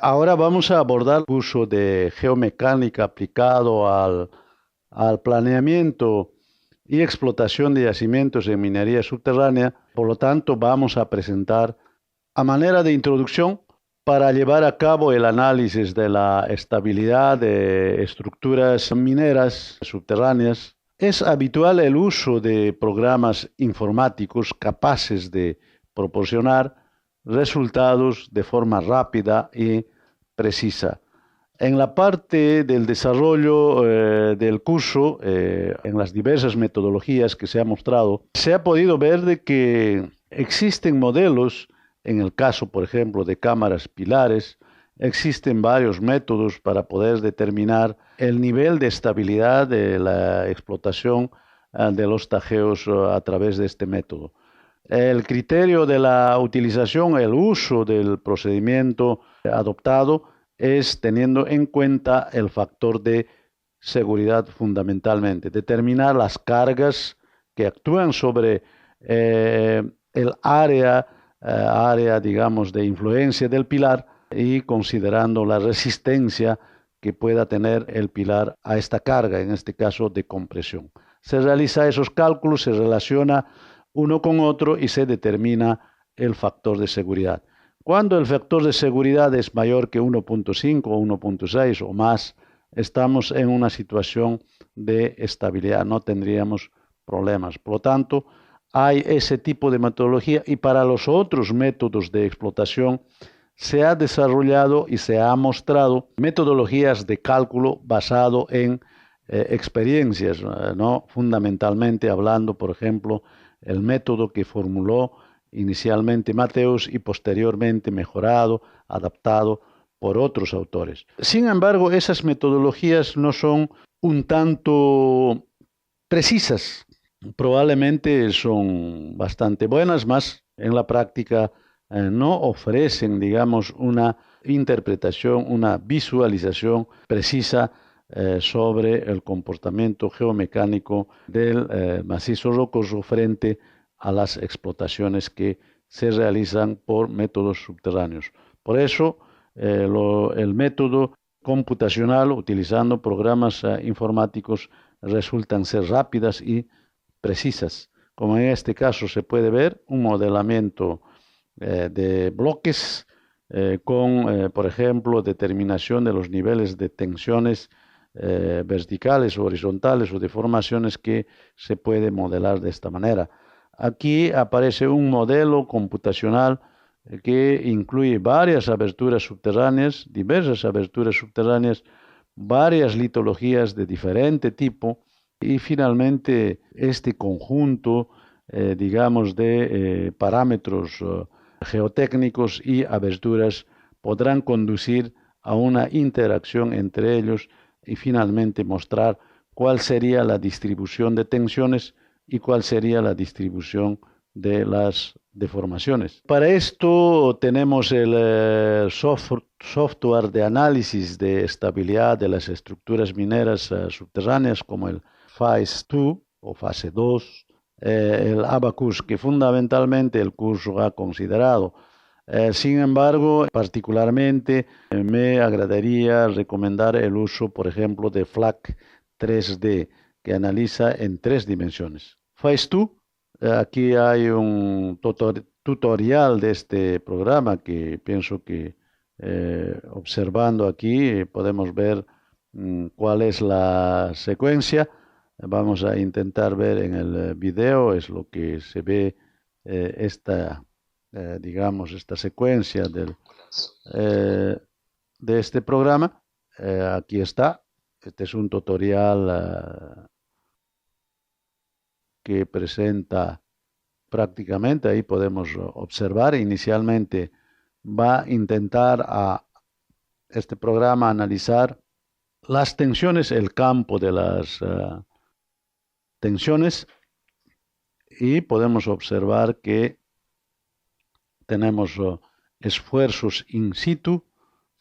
Ahora vamos a abordar el curso de geomecánica aplicado al planeamiento y explotación de yacimientos en minería subterránea. Por lo tanto, vamos a presentar a manera de introducción para llevar a cabo el análisis de la estabilidad de estructuras mineras subterráneas. Es habitual el uso de programas informáticos capaces de proporcionar resultados de forma rápida y precisa. En la parte del desarrollo del curso, en las diversas metodologías que se ha mostrado, se ha podido ver de que existen modelos, en el caso, por ejemplo, de cámaras pilares, existen varios métodos para poder determinar el nivel de estabilidad de la explotación de los tajeos a través de este método. El criterio de la utilización, el uso del procedimiento adoptado es teniendo en cuenta el factor de seguridad fundamentalmente, determinar las cargas que actúan sobre el área, digamos, de influencia del pilar y considerando la resistencia que pueda tener el pilar a esta carga, en este caso de compresión. Se realiza esos cálculos, se relaciona uno con otro y se determina el factor de seguridad. Cuando el factor de seguridad es mayor que 1.5 o 1.6 o más, estamos en una situación de estabilidad, no tendríamos problemas. Por lo tanto, hay ese tipo de metodología y para los otros métodos de explotación se ha desarrollado y se ha mostrado metodologías de cálculo basado en experiencias, ¿no? Fundamentalmente hablando, por ejemplo, el método que formuló inicialmente Mateus y posteriormente mejorado, adaptado por otros autores. Sin embargo, esas metodologías no son un tanto precisas. Probablemente son bastante buenas, más en la práctica no ofrecen, digamos, una interpretación, una visualización precisa sobre el comportamiento geomecánico del macizo rocoso frente a las explotaciones que se realizan por métodos subterráneos. Por eso, el método computacional utilizando programas informáticos resultan ser rápidas y precisas. Como en este caso se puede ver, un modelamiento de bloques con, por ejemplo, determinación de los niveles de tensiones verticales o horizontales o deformaciones que se puede modelar de esta manera. Aquí aparece un modelo computacional que incluye varias aberturas subterráneas, diversas aberturas subterráneas, varias litologías de diferente tipo y finalmente este conjunto, digamos, de parámetros geotécnicos y aberturas podrán conducir a una interacción entre ellos y finalmente mostrar cuál sería la distribución de tensiones y cuál sería la distribución de las deformaciones. Para esto tenemos el software de análisis de estabilidad de las estructuras mineras subterráneas como el FACE2 o fase 2, el Abacus, que fundamentalmente el curso ha considerado. Sin embargo, particularmente me agradaría recomendar el uso, por ejemplo, de FLAC 3D, que analiza en tres dimensiones. FACE2, aquí hay un tutorial de este programa que pienso que observando aquí podemos ver cuál es la secuencia. Vamos a intentar ver en el video, es lo que se ve digamos, esta secuencia eh, de este programa. Aquí está. Este es un tutorial que presenta prácticamente, ahí podemos observar, inicialmente va a intentar a este programa analizar las tensiones, el campo de las tensiones y podemos observar que tenemos esfuerzos in situ,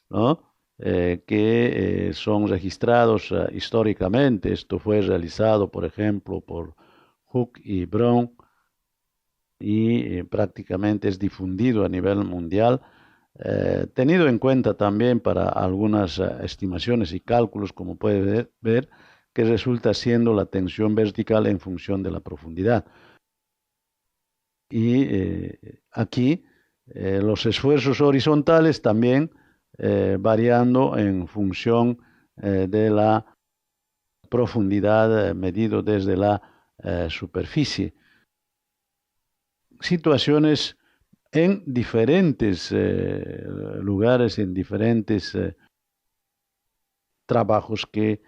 ¿no? Que son registrados históricamente. Esto fue realizado, por ejemplo, por Hook y Brown y prácticamente es difundido a nivel mundial. tenido en cuenta también para algunas estimaciones y cálculos, como puede ver, que resulta siendo la tensión vertical en función de la profundidad. Y aquí los esfuerzos horizontales también variando en función de la profundidad medido desde la superficie. Situaciones en diferentes lugares, en diferentes trabajos que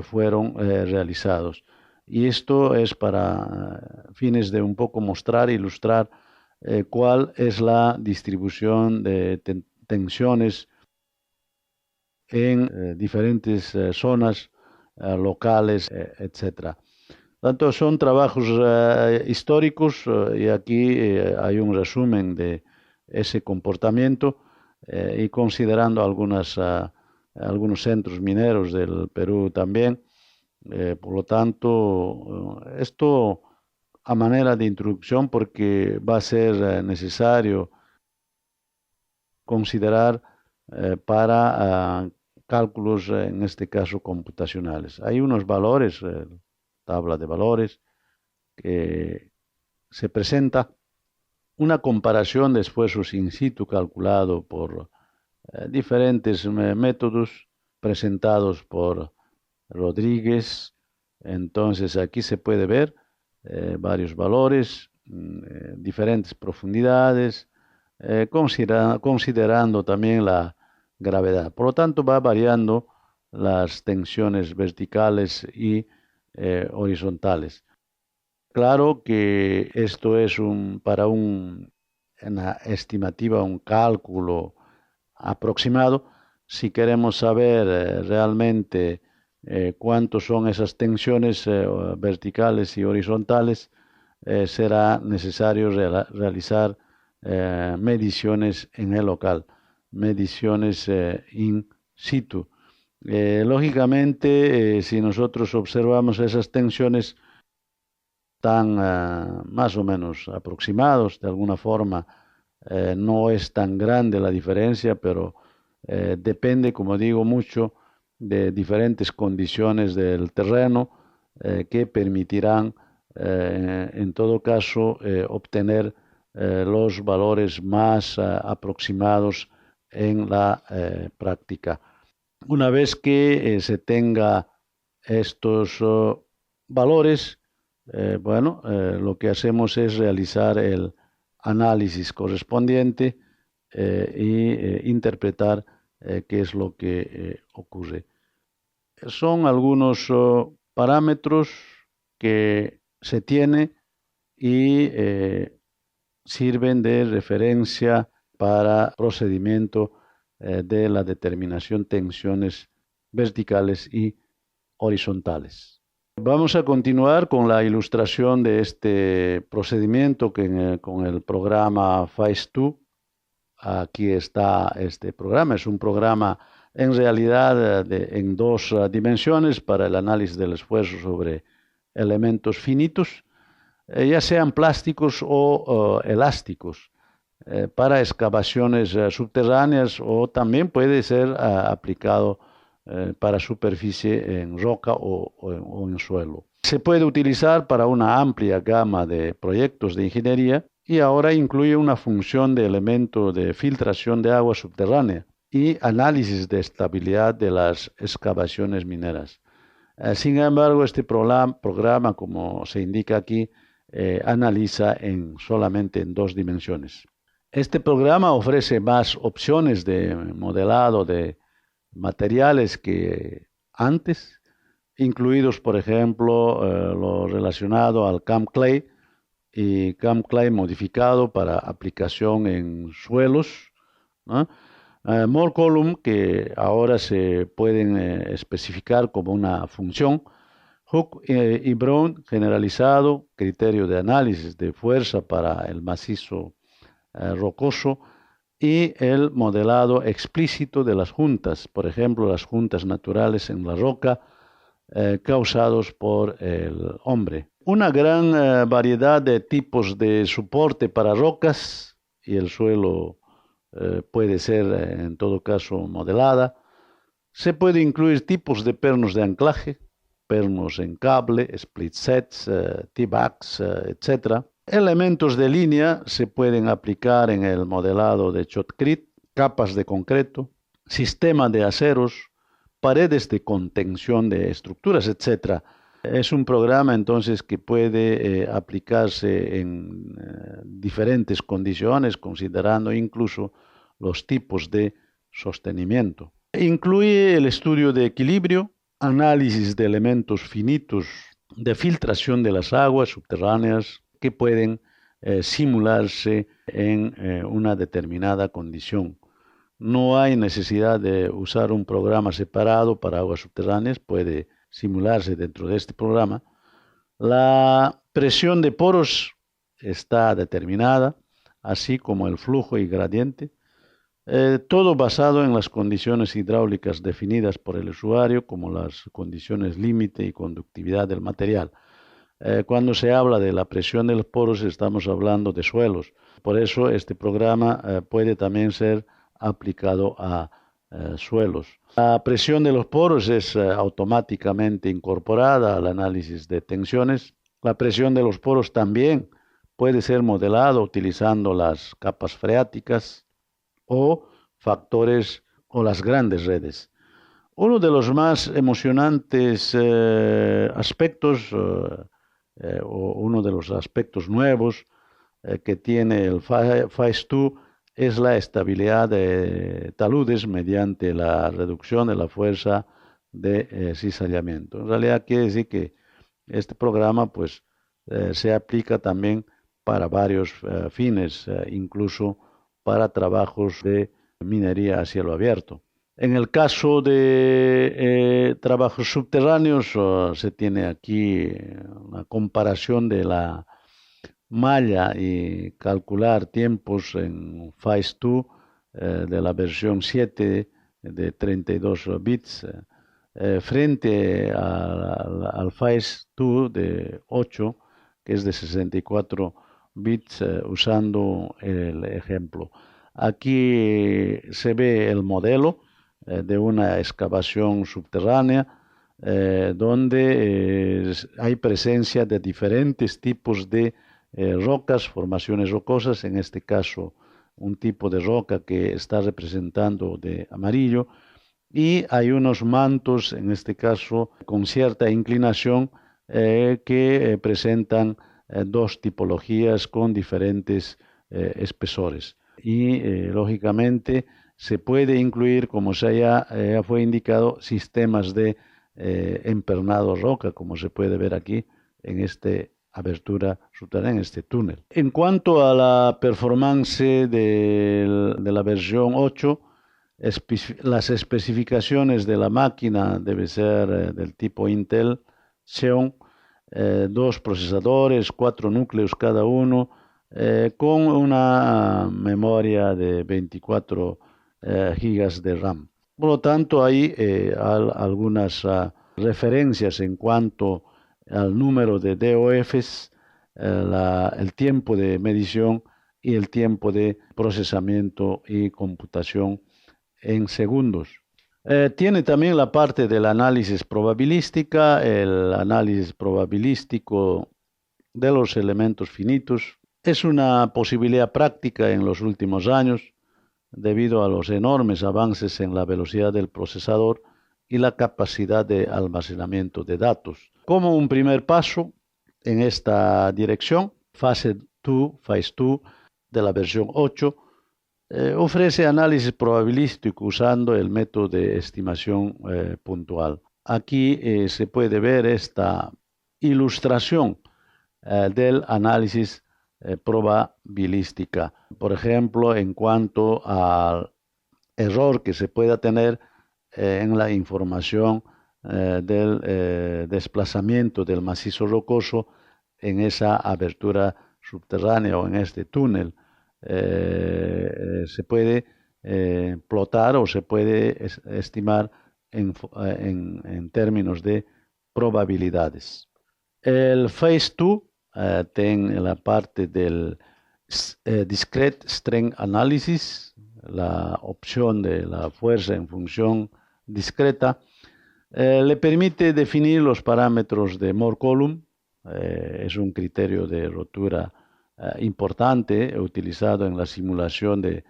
fueron realizados. Y esto es para fines de un poco mostrar, ilustrar cuál es la distribución de tensiones en diferentes zonas locales, etc. Tanto son trabajos históricos y aquí hay un resumen de ese comportamiento y considerando algunos centros mineros del Perú también. Por lo tanto, esto a manera de introducción porque va a ser necesario considerar para cálculos, en este caso computacionales. Hay unos valores, tabla de valores, que se presenta una comparación de esfuerzos in situ calculado por diferentes métodos presentados por Rodríguez. Entonces aquí se puede ver varios valores, diferentes profundidades, considerando también la gravedad. Por lo tanto, va variando las tensiones verticales y horizontales. Claro que esto es para una estimativa, un cálculo aproximado. Si queremos saber realmente cuántos son esas tensiones verticales y horizontales, será necesario realizar mediciones en el local, mediciones in situ. Lógicamente, si nosotros observamos esas tensiones tan más o menos aproximados, de alguna forma, no es tan grande la diferencia, pero depende, como digo, mucho de diferentes condiciones del terreno que permitirán, en todo caso, obtener los valores más aproximados en la práctica. Una vez que se tenga estos valores, lo que hacemos es realizar el análisis correspondiente y interpretar qué es lo que ocurre. Son algunos parámetros que se tiene y sirven de referencia para procedimiento de la determinación de tensiones verticales y horizontales. Vamos a continuar con la ilustración de este procedimiento con el programa FAES2. Aquí está este programa. Es un programa en realidad en dos dimensiones para el análisis del esfuerzo sobre elementos finitos, ya sean plásticos o elásticos, para excavaciones subterráneas o también puede ser aplicado para superficie en roca o en suelo. Se puede utilizar para una amplia gama de proyectos de ingeniería y ahora incluye una función de elemento de filtración de agua subterránea y análisis de estabilidad de las excavaciones mineras. Sin embargo, este programa, como se indica aquí, analiza solamente en dos dimensiones. Este programa ofrece más opciones de modelado de materiales que antes, incluidos, por ejemplo, lo relacionado al CAM-CLAY y CAM-CLAY modificado para aplicación en suelos, ¿no? More Column, que ahora se pueden especificar como una función, Hook y Brown generalizado, criterio de análisis de fuerza para el macizo rocoso, y el modelado explícito de las juntas, por ejemplo, las juntas naturales en la roca causados por el hombre. Una gran variedad de tipos de soporte para rocas y el suelo puede ser en todo caso modelada. Se puede incluir tipos de pernos de anclaje, pernos en cable, split sets, T-backs, etc. Elementos de línea se pueden aplicar en el modelado de shotcrete, capas de concreto, sistema de aceros, paredes de contención de estructuras, etc. Es un programa entonces que puede aplicarse en diferentes condiciones, considerando incluso los tipos de sostenimiento. Incluye el estudio de equilibrio, análisis de elementos finitos de filtración de las aguas subterráneas que pueden simularse en una determinada condición. No hay necesidad de usar un programa separado para aguas subterráneas, puede simularse dentro de este programa. La presión de poros está determinada, así como el flujo y gradiente. Todo basado en las condiciones hidráulicas definidas por el usuario, como las condiciones límite y conductividad del material. Cuando se habla de la presión de los poros, estamos hablando de suelos. Por eso este programa puede también ser aplicado a suelos. La presión de los poros es automáticamente incorporada al análisis de tensiones. La presión de los poros también puede ser modelada utilizando las capas freáticas o factores o las grandes redes. Uno de los más emocionantes aspectos o uno de los aspectos nuevos que tiene el FAES2 es la estabilidad de taludes mediante la reducción de la fuerza de cizallamiento. En realidad quiere decir que este programa pues se aplica también para varios fines, incluso para trabajos de minería a cielo abierto. En el caso de trabajos subterráneos, se tiene aquí una comparación de la malla y calcular tiempos en FAES2 de la versión 7 de 32 bits frente al FAES2 de 8, que es de 64 bits, usando el ejemplo. Aquí se ve el modelo de una excavación subterránea donde hay presencia de diferentes tipos de rocas, formaciones rocosas, en este caso un tipo de roca que está representando de amarillo, y hay unos mantos, en este caso con cierta inclinación, que presentan dos tipologías con diferentes espesores. Y lógicamente se puede incluir, como ya fue indicado, sistemas de empernado roca, como se puede ver aquí en esta abertura subterránea, en este túnel. En cuanto a la performance de la versión 8, las especificaciones de la máquina deben ser del tipo Intel Xeon, 2 procesadores, 4 núcleos cada uno, con una memoria de 24 gigas de RAM. Por lo tanto, hay algunas referencias en cuanto al número de DOFs, el tiempo de medición y el tiempo de procesamiento y computación en segundos. Tiene también la parte del análisis probabilística, el análisis probabilístico de los elementos finitos. Es una posibilidad práctica en los últimos años debido a los enormes avances en la velocidad del procesador y la capacidad de almacenamiento de datos. Como un primer paso en esta dirección, FAES2 de la versión 8 ofrece análisis probabilístico usando el método de estimación puntual. Aquí se puede ver esta ilustración del análisis probabilística. Por ejemplo, en cuanto al error que se pueda tener en la información del desplazamiento del macizo rocoso en esa abertura subterránea o en este túnel. Se puede plotar o se puede estimar en términos de probabilidades. El FAES2 tiene la parte del Discrete Strength Analysis, la opción de la fuerza en función discreta, le permite definir los parámetros de Moore-Coulomb. Es un criterio de rotura importante utilizado en la simulación de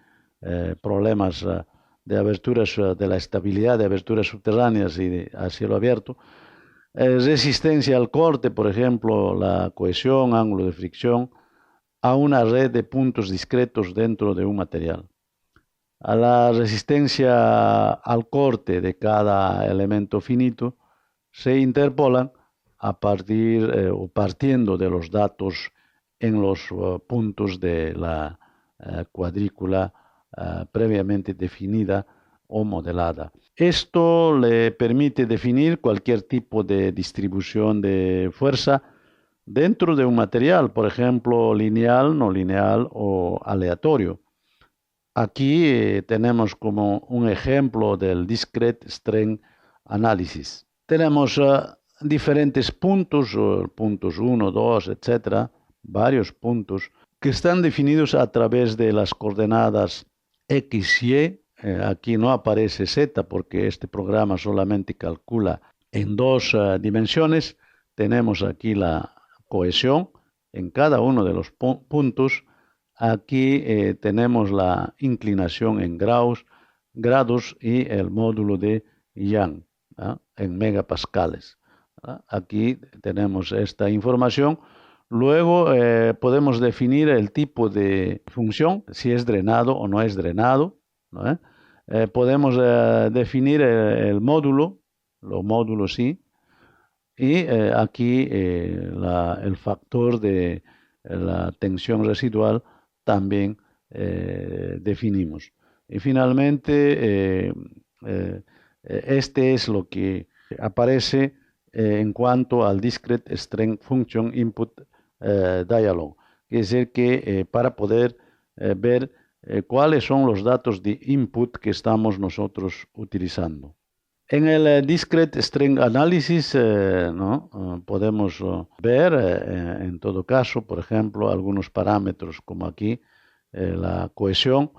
problemas de aberturas, de la estabilidad de aberturas subterráneas y a cielo abierto. Resistencia al corte, por ejemplo, la cohesión, ángulo de fricción, a una red de puntos discretos dentro de un material. A la resistencia al corte de cada elemento finito se interpolan a partir o partiendo de los datos en los puntos de la cuadrícula previamente definida o modelada. Esto le permite definir cualquier tipo de distribución de fuerza dentro de un material, por ejemplo, lineal, no lineal o aleatorio. Aquí tenemos como un ejemplo del Discrete Strength Analysis. Tenemos diferentes puntos, puntos 1, 2, etcétera, varios puntos que están definidos a través de las coordenadas X, Y. Aquí no aparece Z porque este programa solamente calcula en dos dimensiones. Tenemos aquí la cohesión en cada uno de los puntos. Aquí tenemos la inclinación en grados y el módulo de Young en megapascales. Aquí tenemos esta información. Luego podemos definir el tipo de función, si es drenado o no es drenado, ¿no? Podemos definir el módulo, los módulos sí, y aquí el factor de la tensión residual también definimos. Y finalmente, este es lo que aparece en cuanto al Discrete Strength Function Input Dialog. Quiere decir que para poder ver cuáles son los datos de input que estamos nosotros utilizando. En el Discrete Strength Analysis podemos ver, en todo caso, por ejemplo, algunos parámetros como aquí, la cohesión,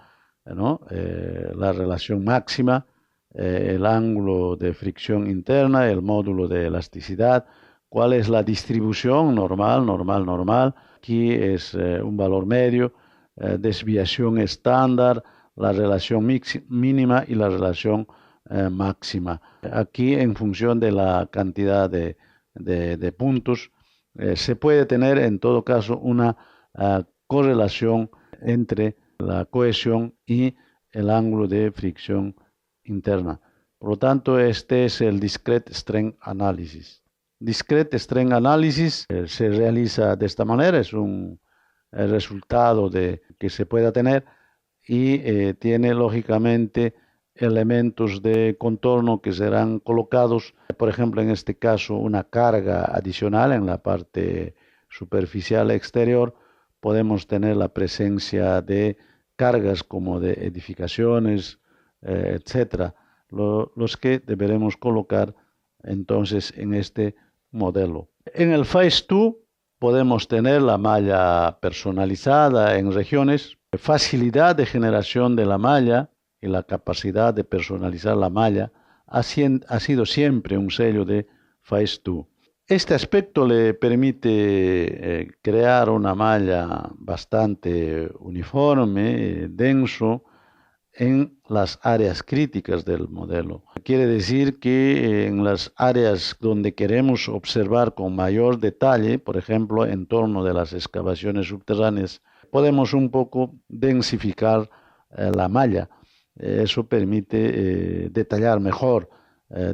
la relación máxima, el ángulo de fricción interna, el módulo de elasticidad, cuál es la distribución normal. Aquí es un valor medio, desviación estándar, la relación mínima y la relación máxima. Aquí, en función de la cantidad de puntos, se puede tener en todo caso una correlación entre la cohesión y el ángulo de fricción interna. Por lo tanto, este es el Discrete Strength Analysis. Discrete Strength Analysis se realiza de esta manera, es un resultado que se pueda tener y tiene lógicamente elementos de contorno que serán colocados, por ejemplo, en este caso, una carga adicional en la parte superficial exterior. Podemos tener la presencia de cargas como de edificaciones, etcétera, los que deberemos colocar entonces en este modelo. En el Phase 2 podemos tener la malla personalizada en regiones, facilidad de generación de la malla y la capacidad de personalizar la malla ha sido siempre un sello de Phase 2. Este aspecto le permite crear una malla bastante uniforme, denso, en las áreas críticas del modelo. Quiere decir que en las áreas donde queremos observar con mayor detalle, por ejemplo, en torno de las excavaciones subterráneas, podemos un poco densificar la malla. Eso permite detallar mejor,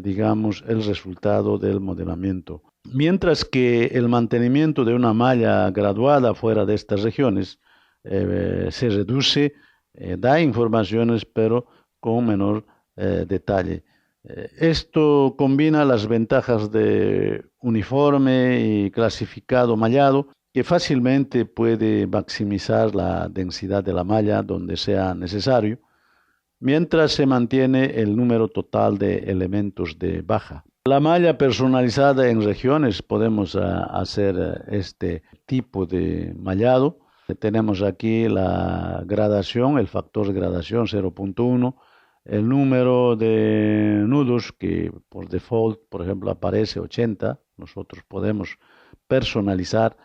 digamos, el resultado del modelamiento. Mientras que el mantenimiento de una malla graduada fuera de estas regiones se reduce, da informaciones, pero con menor detalle. Esto combina las ventajas de uniforme y clasificado mallado, que fácilmente puede maximizar la densidad de la malla donde sea necesario, mientras se mantiene el número total de elementos de baja. La malla personalizada en regiones, podemos hacer este tipo de mallado Tenemos aquí la gradación, el factor de gradación 0.1, el número de nudos que por default, por ejemplo, aparece 80. Nosotros podemos personalizar.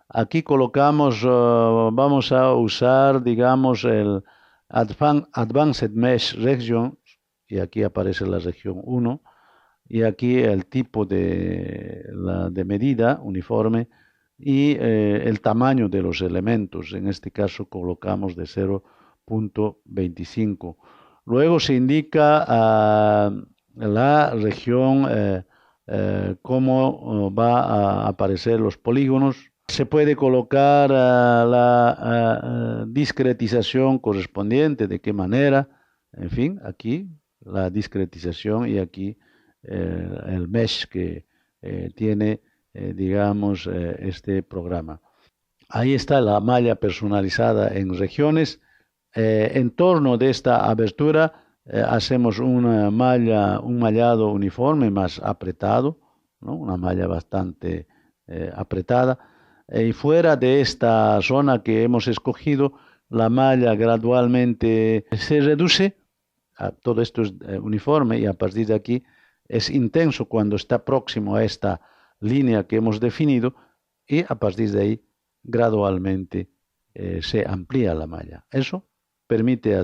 Aquí colocamos, vamos a usar, digamos, el Advanced Mesh Region, y aquí aparece la región 1, y aquí el tipo de medida uniforme y el tamaño de los elementos. En este caso colocamos de 0.25. Luego se indica la región, cómo va a aparecer los polígonos. Se puede colocar la discretización correspondiente, de qué manera, en fin, aquí la discretización y aquí el mesh que tiene, digamos, este programa. Ahí está la malla personalizada en regiones. En torno de esta abertura hacemos una malla, un mallado uniforme más apretado, ¿no? Una malla bastante apretada. Y fuera de esta zona que hemos escogido, la malla gradualmente se reduce. Todo esto es uniforme y a partir de aquí es intenso cuando está próximo a esta línea que hemos definido y a partir de ahí gradualmente se amplía la malla. Eso permite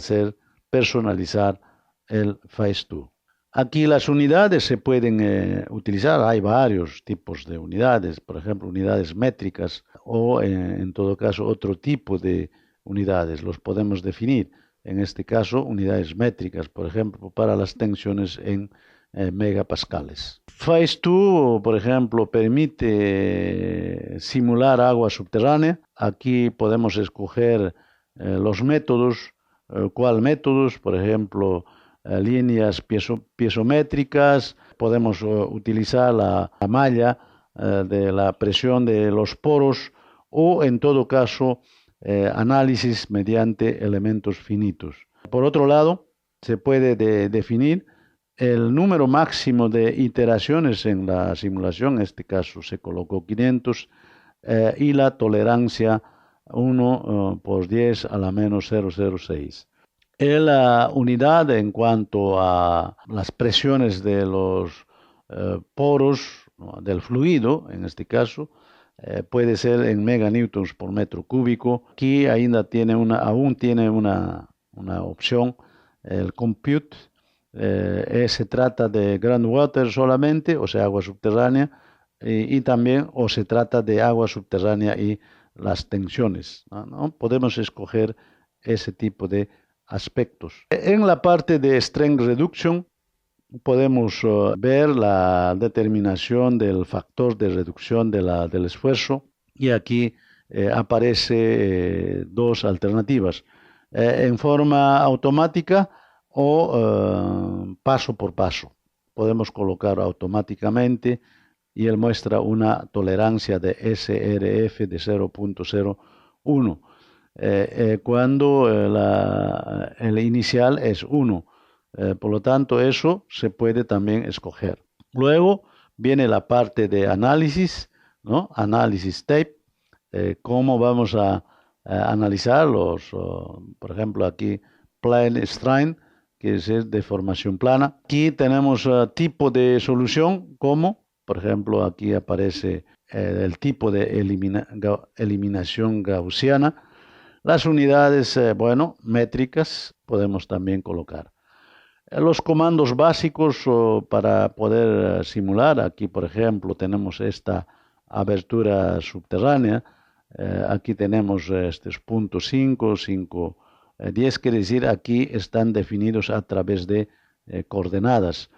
personalizar el Phase 2. Aquí las unidades se pueden utilizar, hay varios tipos de unidades, por ejemplo, unidades métricas o en todo caso otro tipo de unidades, los podemos definir. En este caso, unidades métricas, por ejemplo, para las tensiones en megapascales. Phase 2, por ejemplo, permite simular agua subterránea. Aquí podemos escoger los métodos, cuál métodos, por ejemplo, líneas piezométricas, podemos utilizar la malla de la presión de los poros o, en todo caso, análisis mediante elementos finitos. Por otro lado, se puede definir el número máximo de iteraciones en la simulación, en este caso se colocó 500, y la tolerancia 1 por 10 a la menos 0,06. La unidad en cuanto a las presiones de los poros, ¿no?, del fluido, en este caso, puede ser en meganewtons por metro cúbico. Aquí aún tiene una opción, el compute. Se trata de groundwater solamente, o sea, agua subterránea, y también, o se trata de agua subterránea y las tensiones, ¿no? Podemos escoger ese tipo de aspectos. En la parte de strength reduction podemos ver la determinación del factor de reducción del esfuerzo y aquí aparece dos alternativas, en forma automática o paso por paso. Podemos colocar automáticamente y él muestra una tolerancia de SRF de 0.01. Cuando el inicial es 1. Por lo tanto, eso se puede también escoger. Luego viene la parte de análisis, ¿no? Análisis tape. Cómo vamos a analizar por ejemplo, aquí plane strain, que es de formación plana. Aquí tenemos tipo de solución, como, por ejemplo, aquí aparece el tipo de eliminación gaussiana. Las unidades, métricas podemos también colocar. Los comandos básicos para poder simular, aquí por ejemplo tenemos esta abertura subterránea, aquí tenemos estos puntos 5, 5, 10, quiere decir aquí están definidos a través de coordenadas.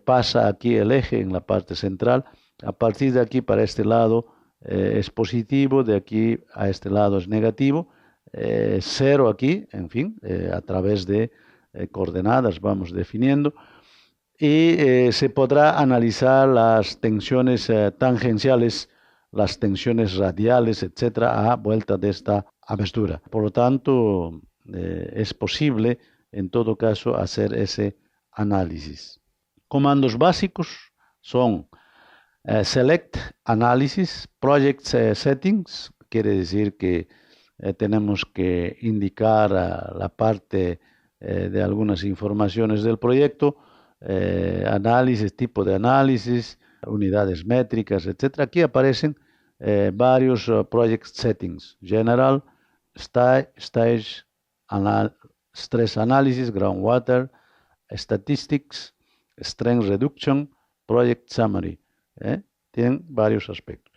Pasa aquí el eje en la parte central, a partir de aquí para este lado es positivo, de aquí a este lado es negativo, 0 aquí, en fin, a través de coordenadas vamos definiendo y se podrá analizar las tensiones tangenciales, las tensiones radiales, etcétera, a vuelta de esta abertura. Por lo tanto, es posible en todo caso hacer ese análisis. Comandos básicos son Select Analysis, Project Settings, quiere decir que tenemos que indicar la parte de algunas informaciones del proyecto, análisis, tipo de análisis, unidades métricas, etc. Aquí aparecen varios project settings: general, stage, stress analysis, groundwater, statistics, strength reduction, project summary. Tienen varios aspectos.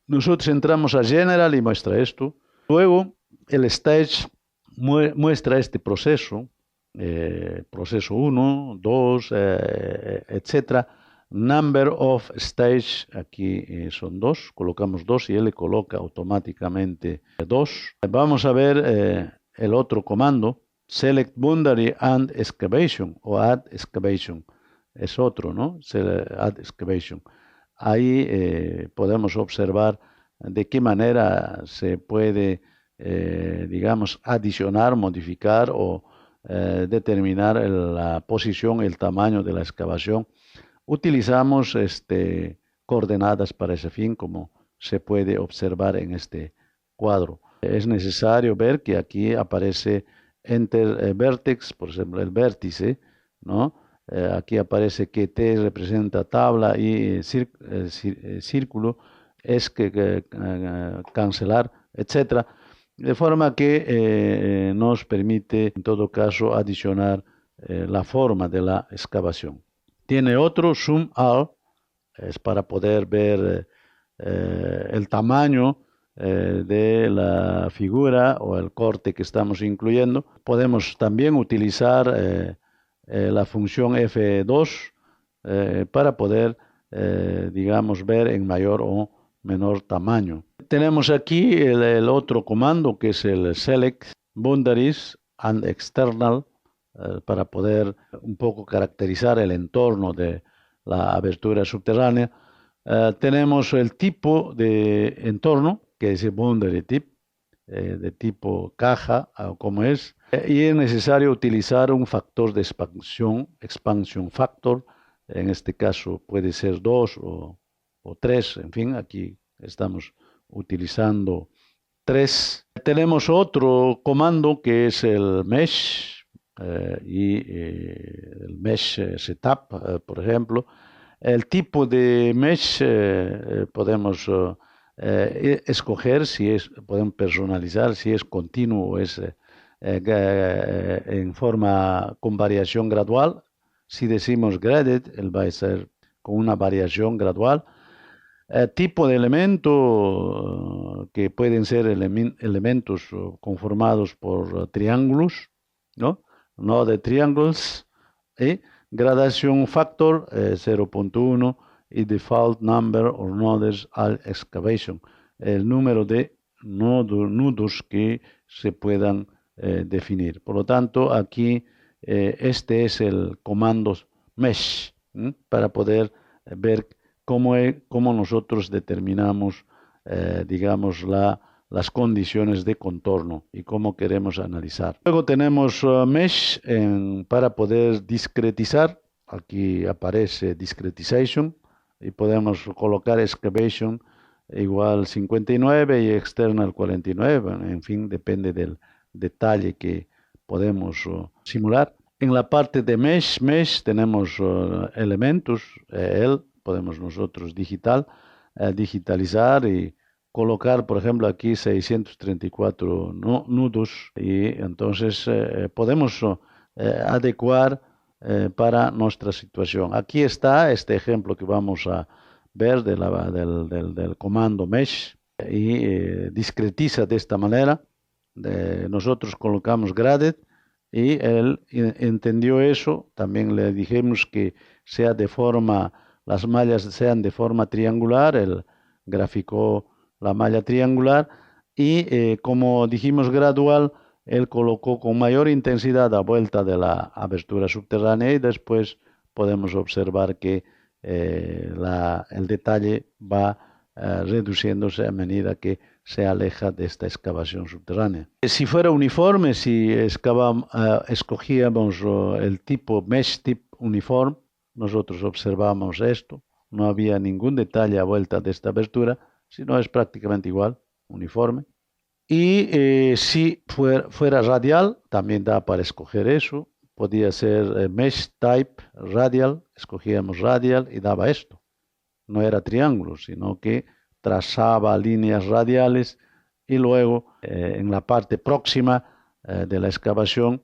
Nosotros entramos a general y muestra esto. Luego el stage muestra este proceso, proceso 1, 2, etc. Number of stage, aquí son 2, colocamos 2 y él le coloca automáticamente 2. Vamos a ver el otro comando, select boundary and excavation o add excavation. Es otro, ¿no? Add excavation. Ahí podemos observar de qué manera se puede, digamos, adicionar, modificar o determinar la posición, el tamaño de la excavación. Utilizamos coordenadas para ese fin, como se puede observar en este cuadro. Es necesario ver que aquí aparece enter vertex, por ejemplo, el vértice, ¿no? Aquí aparece que T representa tabla y círculo es que cancelar, etc. De forma que nos permite, en todo caso, adicionar la forma de la excavación. Tiene otro zoom all, es para poder ver el tamaño de la figura o el corte que estamos incluyendo. Podemos también utilizar la función F2 para poder, digamos, ver en mayor o menor tamaño. Tenemos aquí el otro comando que es el select boundaries and external, para poder un poco caracterizar el entorno de la abertura subterránea. Tenemos el tipo de entorno, que es el boundary type, de tipo caja, como es, y es necesario utilizar un factor de expansión, expansion factor. En este caso puede ser 2 o 3, en fin, aquí estamos utilizando 3. Tenemos otro comando que es el mesh y el mesh setup, por ejemplo. El tipo de mesh podemos escoger, podemos personalizar si es continuo o es en forma con variación gradual. Si decimos graded, él va a ser con una variación gradual. Tipo de elemento que pueden ser elementos conformados por triángulos, ¿no? Node triangles, gradación factor 0.1 y default number of nodes al excavation, el número de nudos que se puedan definir. Por lo tanto, aquí este es el comando mesh para poder ver cómo nosotros determinamos, digamos, las condiciones de contorno y cómo queremos analizar. Luego tenemos mesh para poder discretizar. Aquí aparece discretization y podemos colocar excavation igual 59 y external 49. En fin, depende del detalle que podemos simular. En la parte de mesh tenemos elementos, podemos nosotros digitalizar y colocar, por ejemplo, aquí 634 nudos y entonces podemos adecuar para nuestra situación. Aquí está este ejemplo que vamos a ver del comando mesh y discretiza de esta manera. Nosotros colocamos graded y él entendió eso. También le dijimos que sea de forma, las mallas sean de forma triangular. Él graficó la malla triangular y como dijimos gradual, él colocó con mayor intensidad a vuelta de la abertura subterránea y después podemos observar que el detalle va reduciéndose a medida que se aleja de esta excavación subterránea. Si fuera uniforme, si escogíamos el tipo mesh tip uniforme, nosotros observamos esto, no había ningún detalle a vuelta de esta abertura, sino es prácticamente igual, uniforme. Y si fuera radial, también da para escoger eso. Podía ser mesh type radial, escogíamos radial y daba esto. No era triángulo, sino que trazaba líneas radiales y luego en la parte próxima de la excavación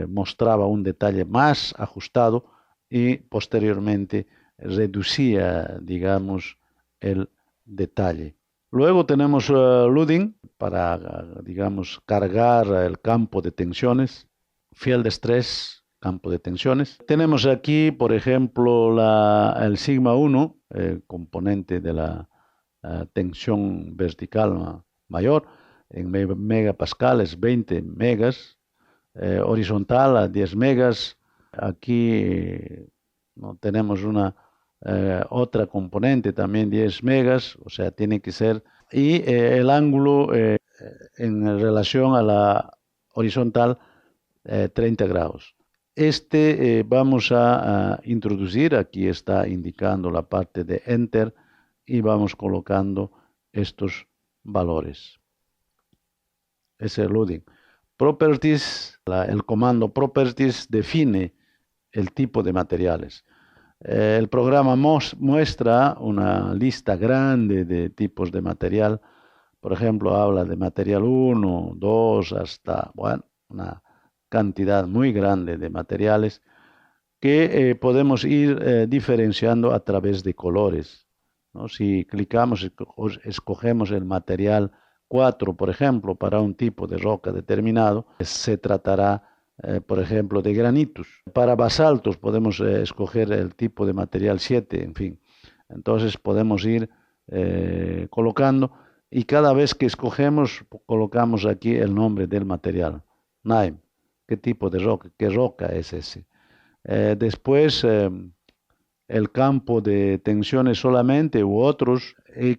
mostraba un detalle más ajustado y posteriormente reducía, digamos, el detalle. Luego tenemos loading para, digamos, cargar el campo de tensiones, field stress, campo de tensiones. Tenemos aquí, por ejemplo, el sigma 1, componente de la tensión vertical mayor, en megapascales, 20 megas, horizontal a 10 megas. Aquí no tenemos una otra componente también 10 megas, o sea, tiene que ser, y el ángulo en relación a la horizontal 30 grados. Vamos a introducir, aquí está indicando la parte de Enter y vamos colocando estos valores. Es el loading. Properties, el comando Properties define el tipo de materiales. El programa muestra una lista grande de tipos de material. Por ejemplo, habla de material 1, 2, hasta, bueno, una cantidad muy grande de materiales que podemos ir diferenciando a través de colores, ¿no? Si clicamos, escogemos el material 4, por ejemplo, para un tipo de roca determinado, se tratará, por ejemplo, de granitos. Para basaltos podemos escoger el tipo de material 7, en fin. Entonces podemos ir colocando y cada vez que escogemos, colocamos aquí el nombre del material. Name, qué tipo de roca, qué roca es ese. Después, el campo de tensiones solamente u otros,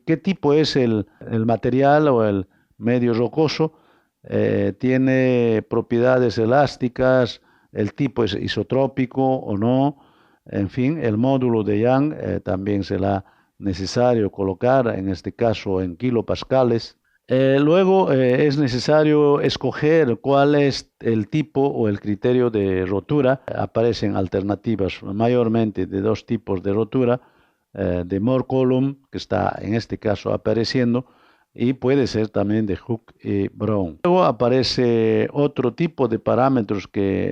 qué tipo es el material o el medio rocoso, tiene propiedades elásticas, el tipo es isotrópico o no, en fin, el módulo de Young también será necesario colocar, en este caso en kilopascales. Luego es necesario escoger cuál es el tipo o el criterio de rotura. Aparecen alternativas mayormente de dos tipos de rotura, de Moore Column, que está en este caso apareciendo, y puede ser también de Hook y Brown. Luego aparece otro tipo de parámetros,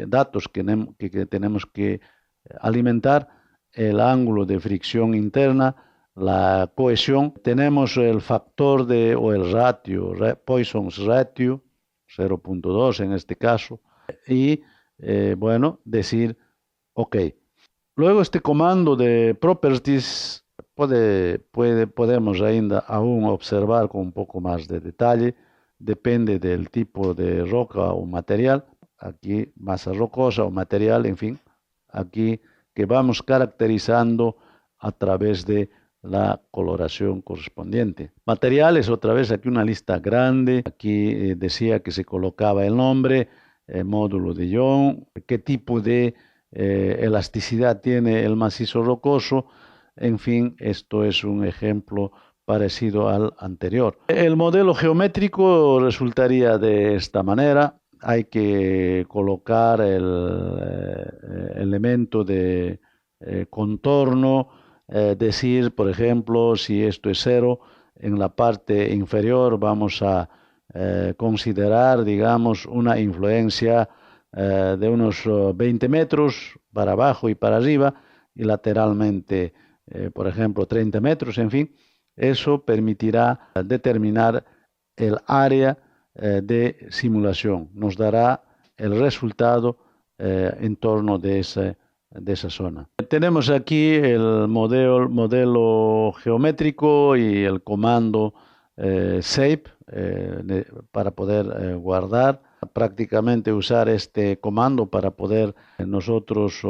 datos que tenemos que alimentar, el ángulo de fricción interna, la cohesión. Tenemos el factor o el ratio, Poisson's ratio, 0.2 en este caso, y bueno, decir OK. Luego este comando de properties podemos aún observar con un poco más de detalle, depende del tipo de roca o material, aquí masa rocosa o material, en fin, aquí que vamos caracterizando a través de la coloración correspondiente. Materiales, otra vez aquí una lista grande, aquí decía que se colocaba el nombre, el módulo de Young, qué tipo de elasticidad tiene el macizo rocoso, en fin, esto es un ejemplo parecido al anterior. El modelo geométrico resultaría de esta manera. Hay que colocar el elemento de contorno, decir, por ejemplo, si esto es 0, en la parte inferior vamos a considerar, digamos, una influencia de unos 20 metros para abajo y para arriba, y lateralmente, por ejemplo, 30 metros, en fin. Eso permitirá determinar el área de simulación. Nos dará el resultado en torno de esa zona. Tenemos aquí el modelo geométrico y el comando save para poder guardar. Prácticamente usar este comando para poder nosotros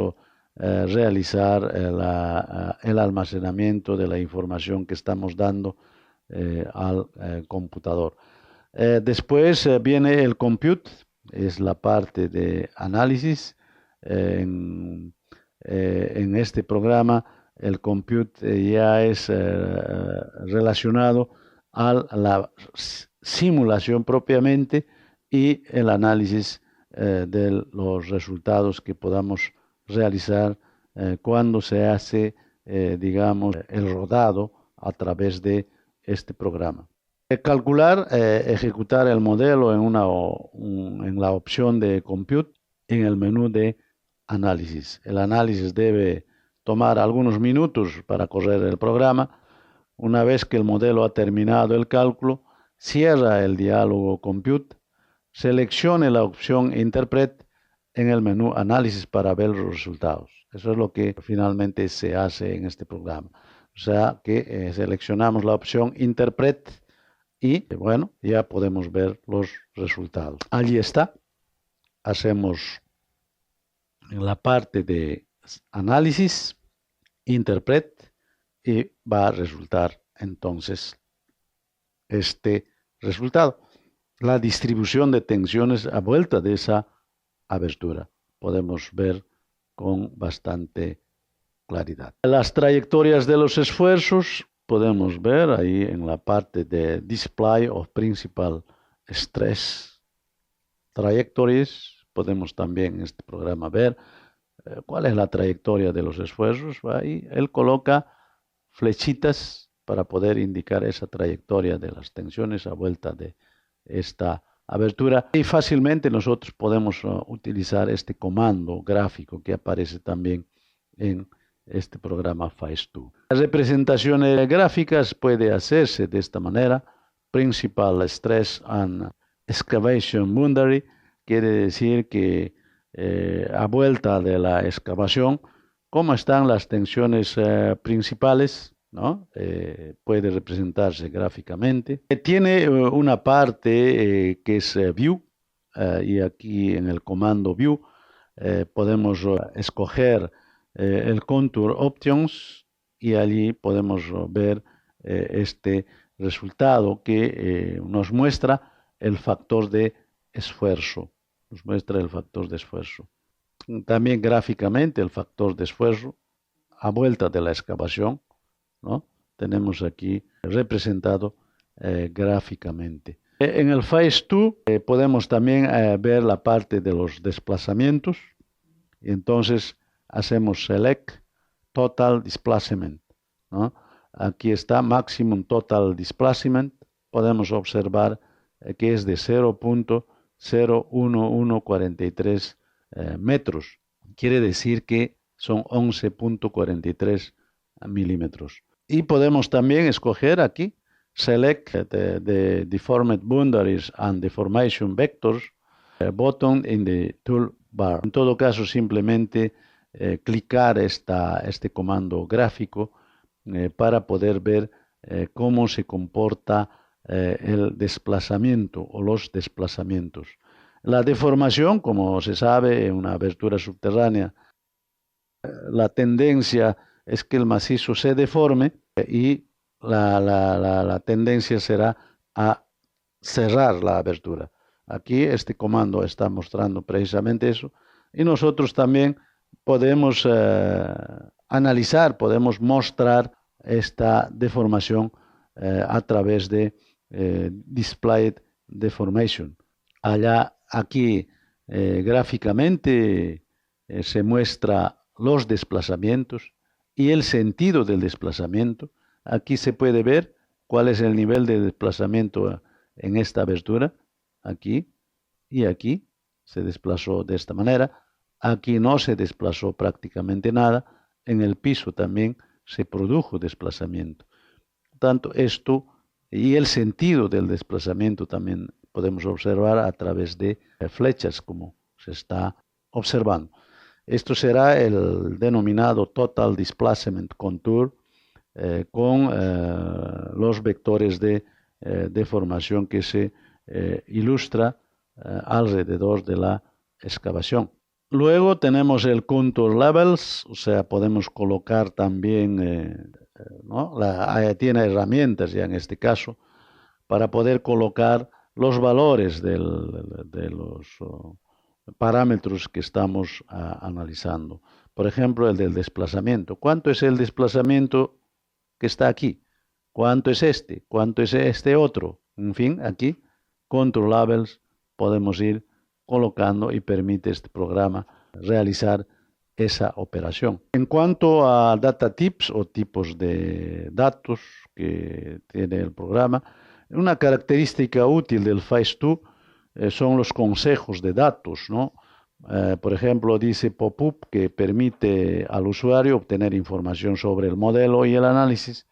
realizar el almacenamiento de la información que estamos dando al computador. Después viene el compute, es la parte de análisis. En este programa el compute ya es relacionado a la simulación propiamente y el análisis de los resultados que podamos realizar cuando se hace, digamos, el rodado a través de este programa. Calcular, ejecutar el modelo en la opción de Compute en el menú de Análisis. El análisis debe tomar algunos minutos para correr el programa. Una vez que el modelo ha terminado el cálculo, cierra el diálogo Compute, seleccione la opción Interpret en el menú Análisis para ver los resultados. Eso es lo que finalmente se hace en este programa. O sea que seleccionamos la opción Interpret y bueno, ya podemos ver los resultados. Allí está. Hacemos en la parte de análisis, interpret y va a resultar entonces este resultado. La distribución de tensiones a vuelta de esa abertura. Podemos ver con bastante claridad. Las trayectorias de los esfuerzos podemos ver ahí en la parte de Display of Principal Stress Trajectories. Podemos también en este programa ver cuál es la trayectoria de los esfuerzos. Ahí él coloca flechitas para poder indicar esa trayectoria de las tensiones a vuelta de esta abertura. Y fácilmente nosotros podemos utilizar este comando gráfico que aparece también en este programa PHYSE2. Las representaciones gráficas puede hacerse de esta manera. Principal Stress and Excavation Boundary quiere decir que a vuelta de la excavación, cómo están las tensiones principales, ¿no? Puede representarse gráficamente. Tiene una parte que es View, y aquí en el comando View podemos escoger el Contour Options y allí podemos ver este resultado que nos muestra el factor de esfuerzo. Nos muestra el factor de esfuerzo. También gráficamente el factor de esfuerzo a vuelta de la excavación, ¿no? Tenemos aquí representado gráficamente. En el PHYSE2 podemos también ver la parte de los desplazamientos. Y entonces hacemos Select Total Displacement, ¿no? Aquí está Maximum Total Displacement. Podemos observar que es de 0.01143 metros. Quiere decir que son 11.43 milímetros. Y podemos también escoger aquí Select the Deformed Boundaries and Deformation Vectors button in the toolbar. En todo caso, simplemente clicar este comando gráfico para poder ver cómo se comporta el desplazamiento o los desplazamientos. La deformación, como se sabe, en una abertura subterránea, la tendencia es que el macizo se deforme y la tendencia será a cerrar la abertura. Aquí este comando está mostrando precisamente eso y nosotros también podemos analizar, podemos mostrar esta deformación a través de Displayed Deformation. Aquí gráficamente se muestra los desplazamientos y el sentido del desplazamiento. Aquí se puede ver cuál es el nivel de desplazamiento en esta abertura. Aquí y aquí se desplazó de esta manera. Aquí no se desplazó prácticamente nada. En el piso también se produjo desplazamiento. Por tanto, esto y el sentido del desplazamiento también podemos observar a través de flechas, como se está observando. Esto será el denominado Total Displacement Contour con los vectores de deformación que se ilustra alrededor de la excavación. Luego tenemos el Contour Levels, o sea, podemos colocar también, ¿no? Tiene herramientas ya en este caso para poder colocar los valores de los parámetros que estamos analizando. Por ejemplo, el del desplazamiento. ¿Cuánto es el desplazamiento que está aquí? ¿Cuánto es este? ¿Cuánto es este otro? En fin, aquí, Control Labels, podemos ir colocando y permite este programa realizar esa operación. En cuanto a data types o tipos de datos que tiene el programa, una característica útil del FAIS2 son los consejos de datos, ¿no? Por ejemplo, dice pop-up que permite al usuario obtener información sobre el modelo y el análisis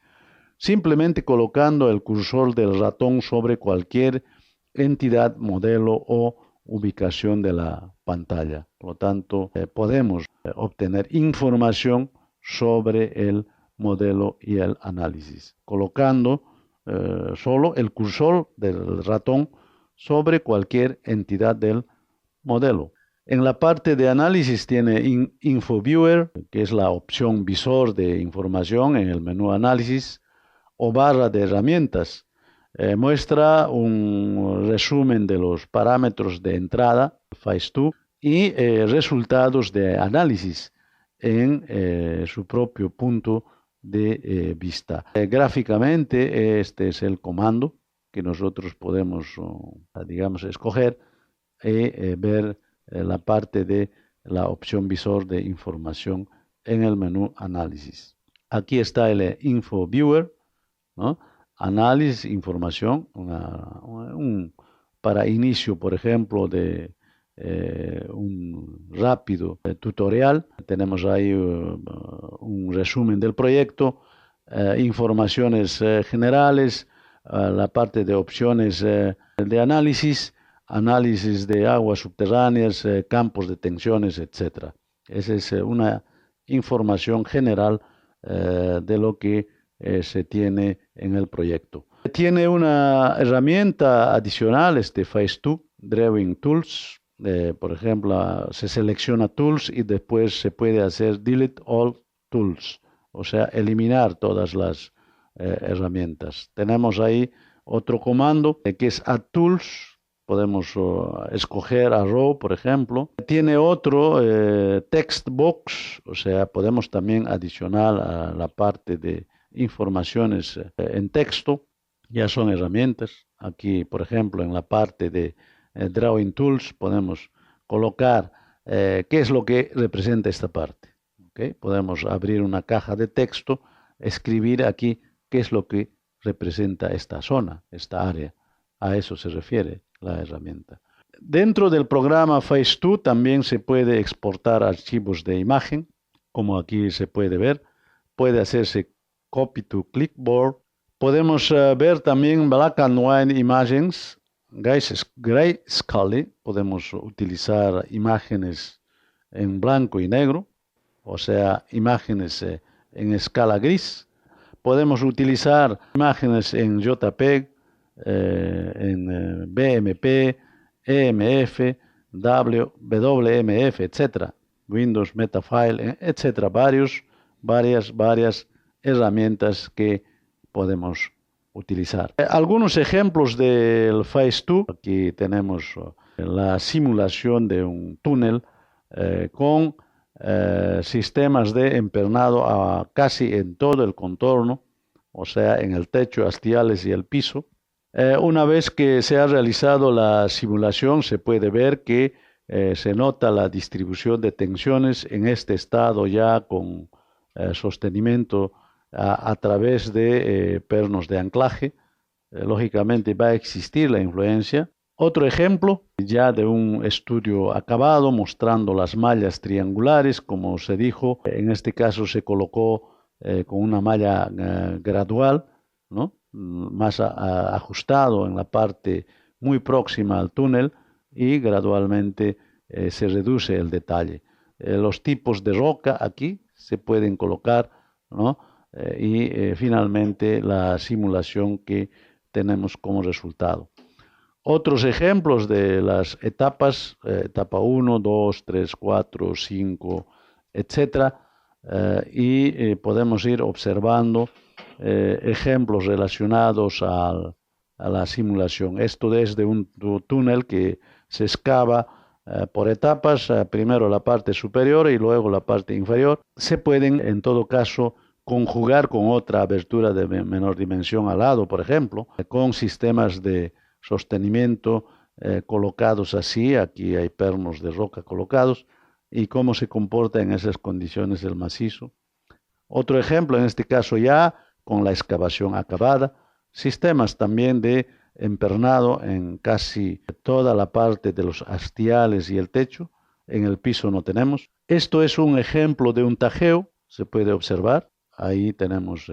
simplemente colocando el cursor del ratón sobre cualquier entidad, modelo o ubicación de la pantalla. Por lo tanto, podemos obtener información sobre el modelo y el análisis, colocando solo el cursor del ratón sobre cualquier entidad del modelo. En la parte de análisis tiene Info Viewer, que es la opción visor de información en el menú análisis, o barra de herramientas. Muestra un resumen de los parámetros de entrada, FAIS2, y resultados de análisis en su propio punto de vista. Gráficamente, este es el comando que nosotros podemos, digamos, escoger y ver la parte de la opción visor de información en el menú análisis. Aquí está el Info Viewer, ¿no? Análisis, información, para inicio, por ejemplo, de un rápido tutorial. Tenemos ahí un resumen del proyecto, informaciones generales, la parte de opciones de análisis de aguas subterráneas, campos de tensiones, etc. Esa es una información general de lo que se tiene en el proyecto. Tiene una herramienta adicional, este FAIS2, Drawing Tools. Por ejemplo, se selecciona Tools y después se puede hacer Delete All Tools, o sea, eliminar todas las herramientas. Tenemos ahí otro comando que es Add Tools. Podemos escoger a Row, por ejemplo. Tiene otro Text Box, o sea, podemos también adicionar a la parte de informaciones en texto. Ya son herramientas. Aquí, por ejemplo, en la parte de Drawing Tools podemos colocar qué es lo que representa esta parte. ¿Okay? Podemos abrir una caja de texto, escribir aquí qué es lo que representa esta zona, esta área. A eso se refiere la herramienta. Dentro del programa FAIS2 también se puede exportar archivos de imagen, como aquí se puede ver. Puede hacerse copy to clipboard. Podemos ver también black and white images, grayscale. Podemos utilizar imágenes en blanco y negro, o sea, imágenes en escala gris. Podemos utilizar imágenes en JPEG, en BMP, EMF, WMF, etc. Windows Metafile, etc. Varias herramientas que podemos utilizar. Algunos ejemplos del FAIS2. Aquí tenemos la simulación de un túnel con sistemas de empernado casi en todo el contorno, o sea, en el techo, hastiales y el piso. Una vez que se ha realizado la simulación, se puede ver que se nota la distribución de tensiones en este estado ya con sostenimiento a través de pernos de anclaje. Lógicamente va a existir la influencia. Otro ejemplo ya de un estudio acabado mostrando las mallas triangulares, como se dijo, en este caso se colocó con una malla gradual, ¿no? Más ajustado en la parte muy próxima al túnel y gradualmente se reduce el detalle. Los tipos de roca aquí se pueden colocar, ¿no? Y finalmente la simulación que tenemos como resultado. Otros ejemplos de las etapas, etapa 1, 2, 3, 4, 5, etc. Y podemos ir observando ejemplos relacionados a la simulación. Esto desde un túnel que se excava por etapas, primero la parte superior y luego la parte inferior. Se pueden, en todo caso, conjugar con otra abertura de menor dimensión al lado, por ejemplo, con sistemas de sostenimiento colocados así. Aquí hay pernos de roca colocados, y cómo se comporta en esas condiciones el macizo. Otro ejemplo, en este caso ya con la excavación acabada, sistemas también de empernado en casi toda la parte de los hastiales y el techo. En el piso no tenemos. Esto es un ejemplo de un tajeo, se puede observar. Ahí tenemos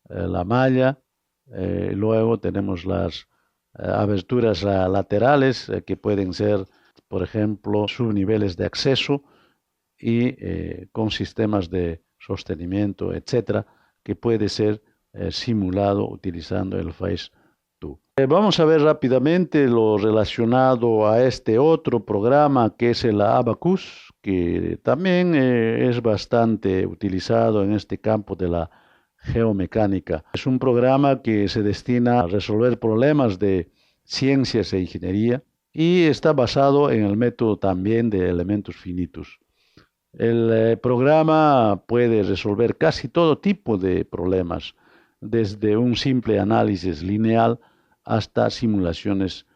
la malla, luego tenemos las aberturas laterales que pueden ser, por ejemplo, subniveles de acceso y con sistemas de sostenimiento, etcétera, que puede ser simulado utilizando el Phase 2. Vamos a ver rápidamente lo relacionado a este otro programa que es el Abacus, que también es bastante utilizado en este campo de la geomecánica. Es un programa que se destina a resolver problemas de ciencias e ingeniería y está basado en el método también de elementos finitos. El programa puede resolver casi todo tipo de problemas, desde un simple análisis lineal hasta simulaciones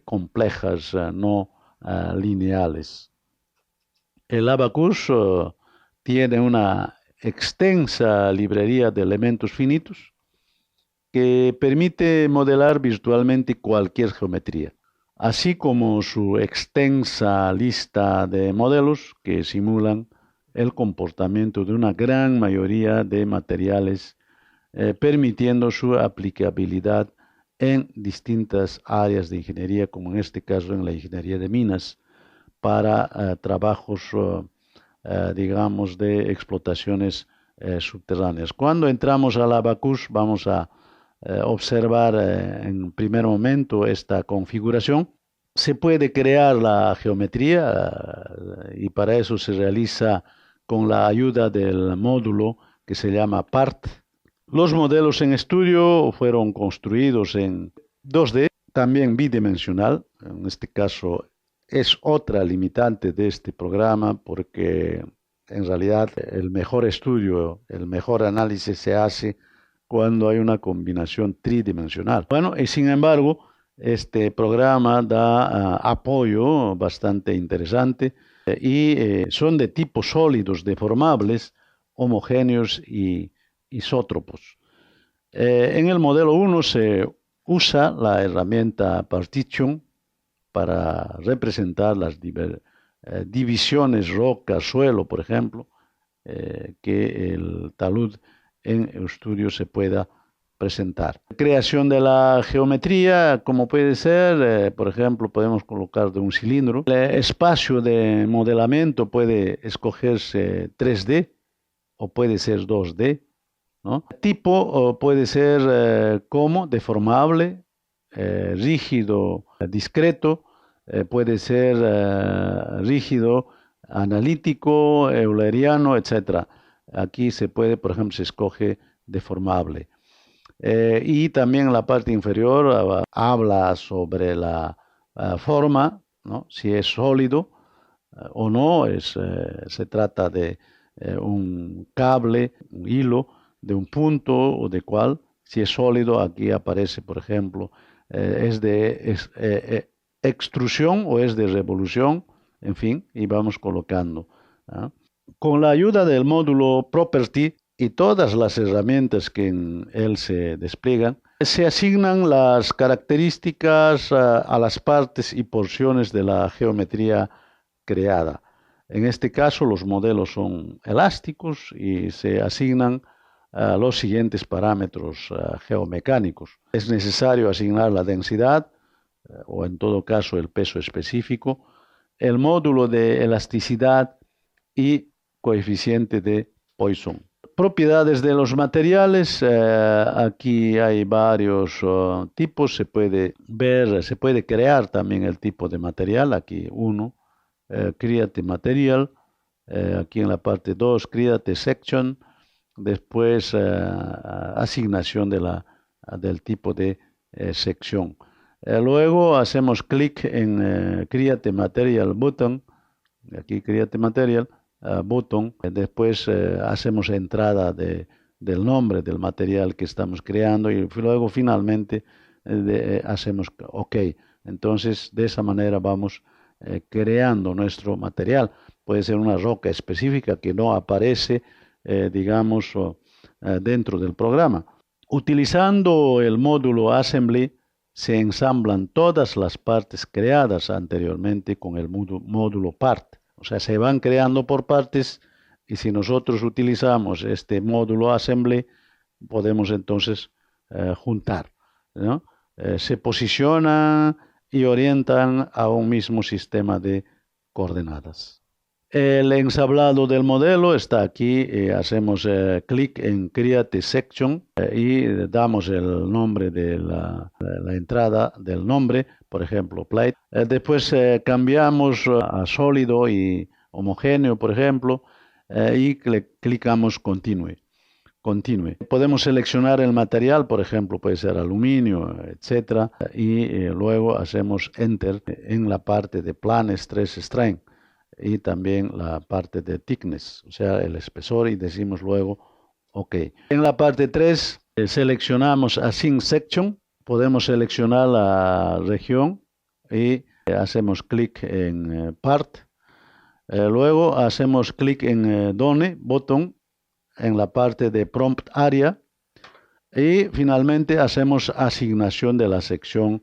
complejas no lineales. El Abacus tiene una extensa librería de elementos finitos que permite modelar virtualmente cualquier geometría, así como su extensa lista de modelos que simulan el comportamiento de una gran mayoría de materiales, permitiendo su aplicabilidad en distintas áreas de ingeniería, como en este caso en la ingeniería de minas, para trabajos, digamos, de explotaciones subterráneas. Cuando entramos al Abacus vamos a observar en primer momento esta configuración. Se puede crear la geometría y para eso se realiza con la ayuda del módulo que se llama PART. Los modelos en estudio fueron construidos en 2D, también bidimensional. En este caso es otra limitante de este programa, porque en realidad el mejor estudio, el mejor análisis se hace cuando hay una combinación tridimensional. Bueno, y sin embargo, este programa da apoyo bastante interesante y son de tipos sólidos, deformables, homogéneos y isótropos. En el modelo 1 se usa la herramienta Partition para representar las divisiones roca-suelo, por ejemplo, que el talud en estudio se pueda presentar. Creación de la geometría, como puede ser, por ejemplo, podemos colocar de un cilindro. El espacio de modelamiento puede escogerse 3D o puede ser 2D, ¿no? El tipo puede ser como deformable, rígido, discreto, puede ser rígido, analítico, euleriano, etc. Aquí se puede, por ejemplo, se escoge deformable. Y también la parte inferior habla sobre la forma, ¿no? Si es sólido o no, se trata de un cable, un hilo, de un punto o de cual. Si es sólido, aquí aparece, por ejemplo, es de extrusión o es de revolución, en fin, y vamos colocando. ¿Ah? Con la ayuda del módulo Property y todas las herramientas que en él se despliegan, se asignan las características a las partes y porciones de la geometría creada. En este caso, los modelos son elásticos y se asignan los siguientes parámetros geomecánicos. Es necesario asignar la densidad, o en todo caso el peso específico, el módulo de elasticidad y coeficiente de Poisson. Propiedades de los materiales, aquí hay varios tipos, se puede ver, se puede crear también el tipo de material, aquí uno, Create Material, aquí en la parte 2, Create Section, después asignación del tipo de sección. Luego hacemos clic en Create Material button, aquí Create Material, button. Después hacemos entrada del nombre del material que estamos creando y luego finalmente hacemos OK. Entonces, de esa manera vamos creando nuestro material. Puede ser una roca específica que no aparece, digamos, dentro del programa. Utilizando el módulo Assembly, se ensamblan todas las partes creadas anteriormente con el módulo Part. O sea, se van creando por partes y si nosotros utilizamos este módulo Assembly, podemos entonces juntar, ¿no? Se posicionan y orientan a un mismo sistema de coordenadas. El ensablado del modelo está aquí. Hacemos clic en Create Section y damos el nombre de la entrada del nombre, por ejemplo, Plate. Después cambiamos a sólido y homogéneo, por ejemplo, y clicamos Continue. Podemos seleccionar el material, por ejemplo, puede ser aluminio, etcétera, y luego hacemos Enter en la parte de Plan Stress Strain y también la parte de thickness, o sea, el espesor, y decimos luego OK. En la parte 3 seleccionamos Assign Section, podemos seleccionar la región y hacemos clic en Part. Luego hacemos clic en Done, botón, en la parte de Prompt Area y finalmente hacemos asignación de la sección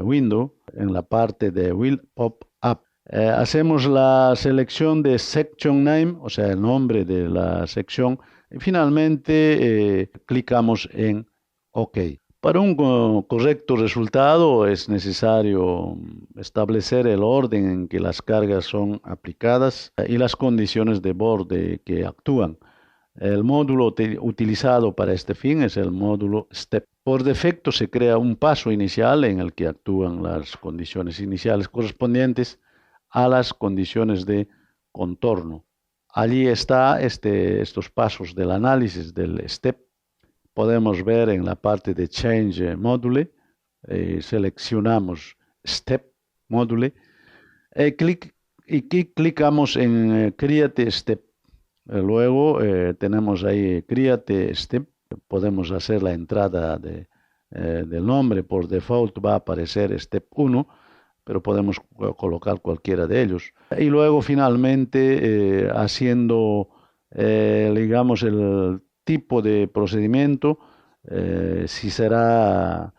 Window en la parte de Will Pop Up. Hacemos la selección de Section Name, o sea, el nombre de la sección, y finalmente clicamos en OK. Para un correcto resultado es necesario establecer el orden en que las cargas son aplicadas y las condiciones de borde que actúan. El módulo utilizado para este fin es el módulo STEP. Por defecto se crea un paso inicial en el que actúan las condiciones iniciales correspondientes a las condiciones de contorno. Allí está estos pasos del análisis del STEP. Podemos ver en la parte de Change Module, seleccionamos Step Module y clicamos en Create Step. Luego tenemos ahí Create Step. Podemos hacer la entrada del nombre. Por default va a aparecer Step 1, pero podemos colocar cualquiera de ellos. Y luego finalmente haciendo, digamos, el tipo de procedimiento, si será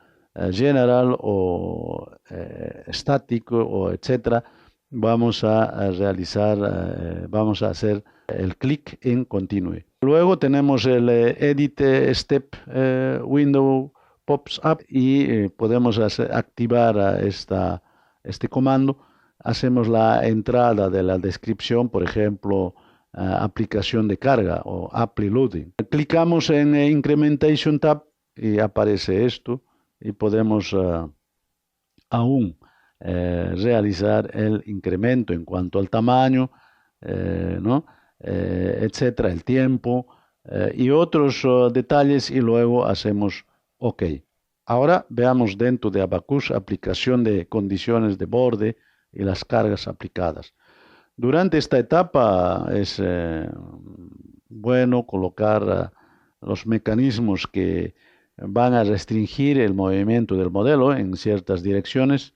general o estático o etcétera, vamos a realizar, vamos a hacer el clic en Continue. Luego tenemos el Edit Step Window Pops Up y podemos activar este comando. Hacemos la entrada de la descripción, por ejemplo, aplicación de carga o Apply Loading. Clicamos en Incrementation Tab y aparece esto y podemos aún realizar el incremento en cuanto al tamaño, ¿no? Etcétera, el tiempo y otros detalles y luego hacemos OK. Ahora veamos dentro de Abaqus aplicación de condiciones de borde y las cargas aplicadas. Durante esta etapa es bueno colocar los mecanismos que van a restringir el movimiento del modelo en ciertas direcciones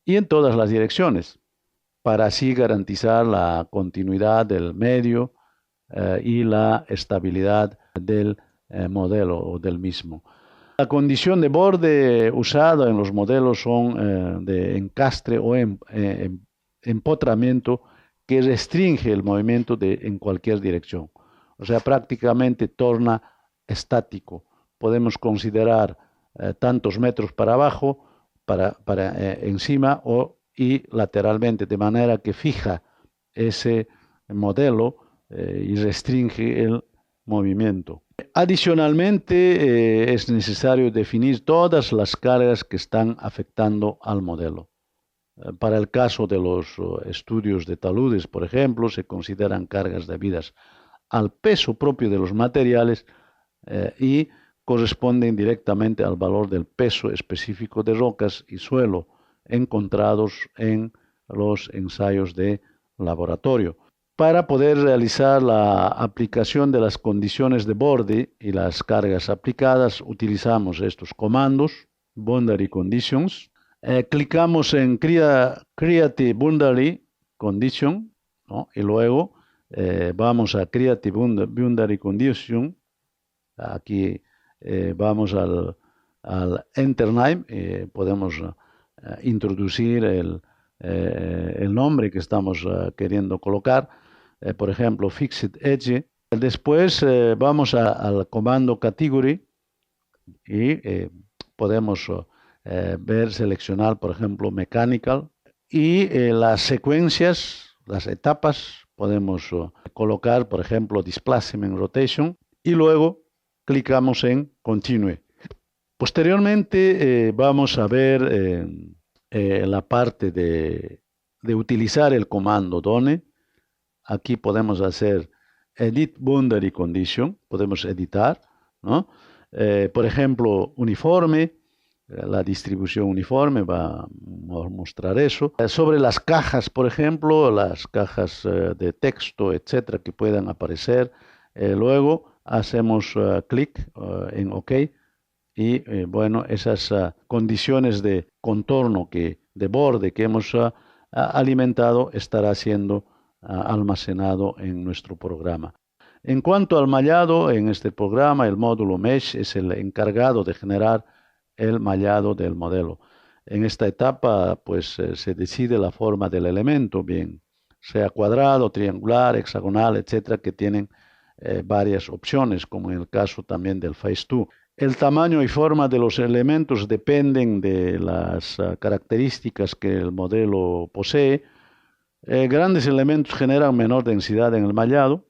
y en todas las direcciones, para así garantizar la continuidad del medio y la estabilidad del modelo o del mismo. La condición de borde usada en los modelos son de encastre o empotramiento que restringe el movimiento en cualquier dirección. O sea, prácticamente torna estático. Podemos considerar tantos metros para abajo, para encima y lateralmente, de manera que fija ese modelo y restringe el movimiento. Adicionalmente, es necesario definir todas las cargas que están afectando al modelo. Para el caso de los estudios de taludes, por ejemplo, se consideran cargas debidas al peso propio de los materiales y corresponden directamente al valor del peso específico de rocas y suelo encontrados en los ensayos de laboratorio. Para poder realizar la aplicación de las condiciones de borde y las cargas aplicadas, utilizamos estos comandos, boundary conditions. Clicamos en Create Boundary Condition, ¿no? Y luego vamos a Create Boundary Condition. Aquí vamos al Enter Name, podemos introducir el nombre que estamos queriendo colocar, por ejemplo, Fixed Edge. Después vamos al comando Category y podemos seleccionar, por ejemplo, Mechanical, y las secuencias, las etapas, podemos colocar, por ejemplo, Displacement Rotation, y luego clicamos en Continue. Posteriormente vamos a ver la parte de utilizar el comando DONE. Aquí podemos hacer Edit Boundary Condition, podemos editar, ¿no? Por ejemplo, uniforme, la distribución uniforme va a mostrar eso. Sobre las cajas, por ejemplo, las cajas de texto, etcétera, que puedan aparecer. Luego hacemos clic en OK y bueno, esas condiciones de contorno, de borde que hemos alimentado, estará siendo almacenado en nuestro programa. En cuanto al mallado, en este programa el módulo Mesh es el encargado de generar el mallado del modelo. En esta etapa pues se decide la forma del elemento, bien sea cuadrado, triangular, hexagonal, etcétera, que tienen varias opciones, como en el caso también del Phase 2. El tamaño y forma de los elementos dependen de las características que el modelo posee. Grandes elementos generan menor densidad en el mallado.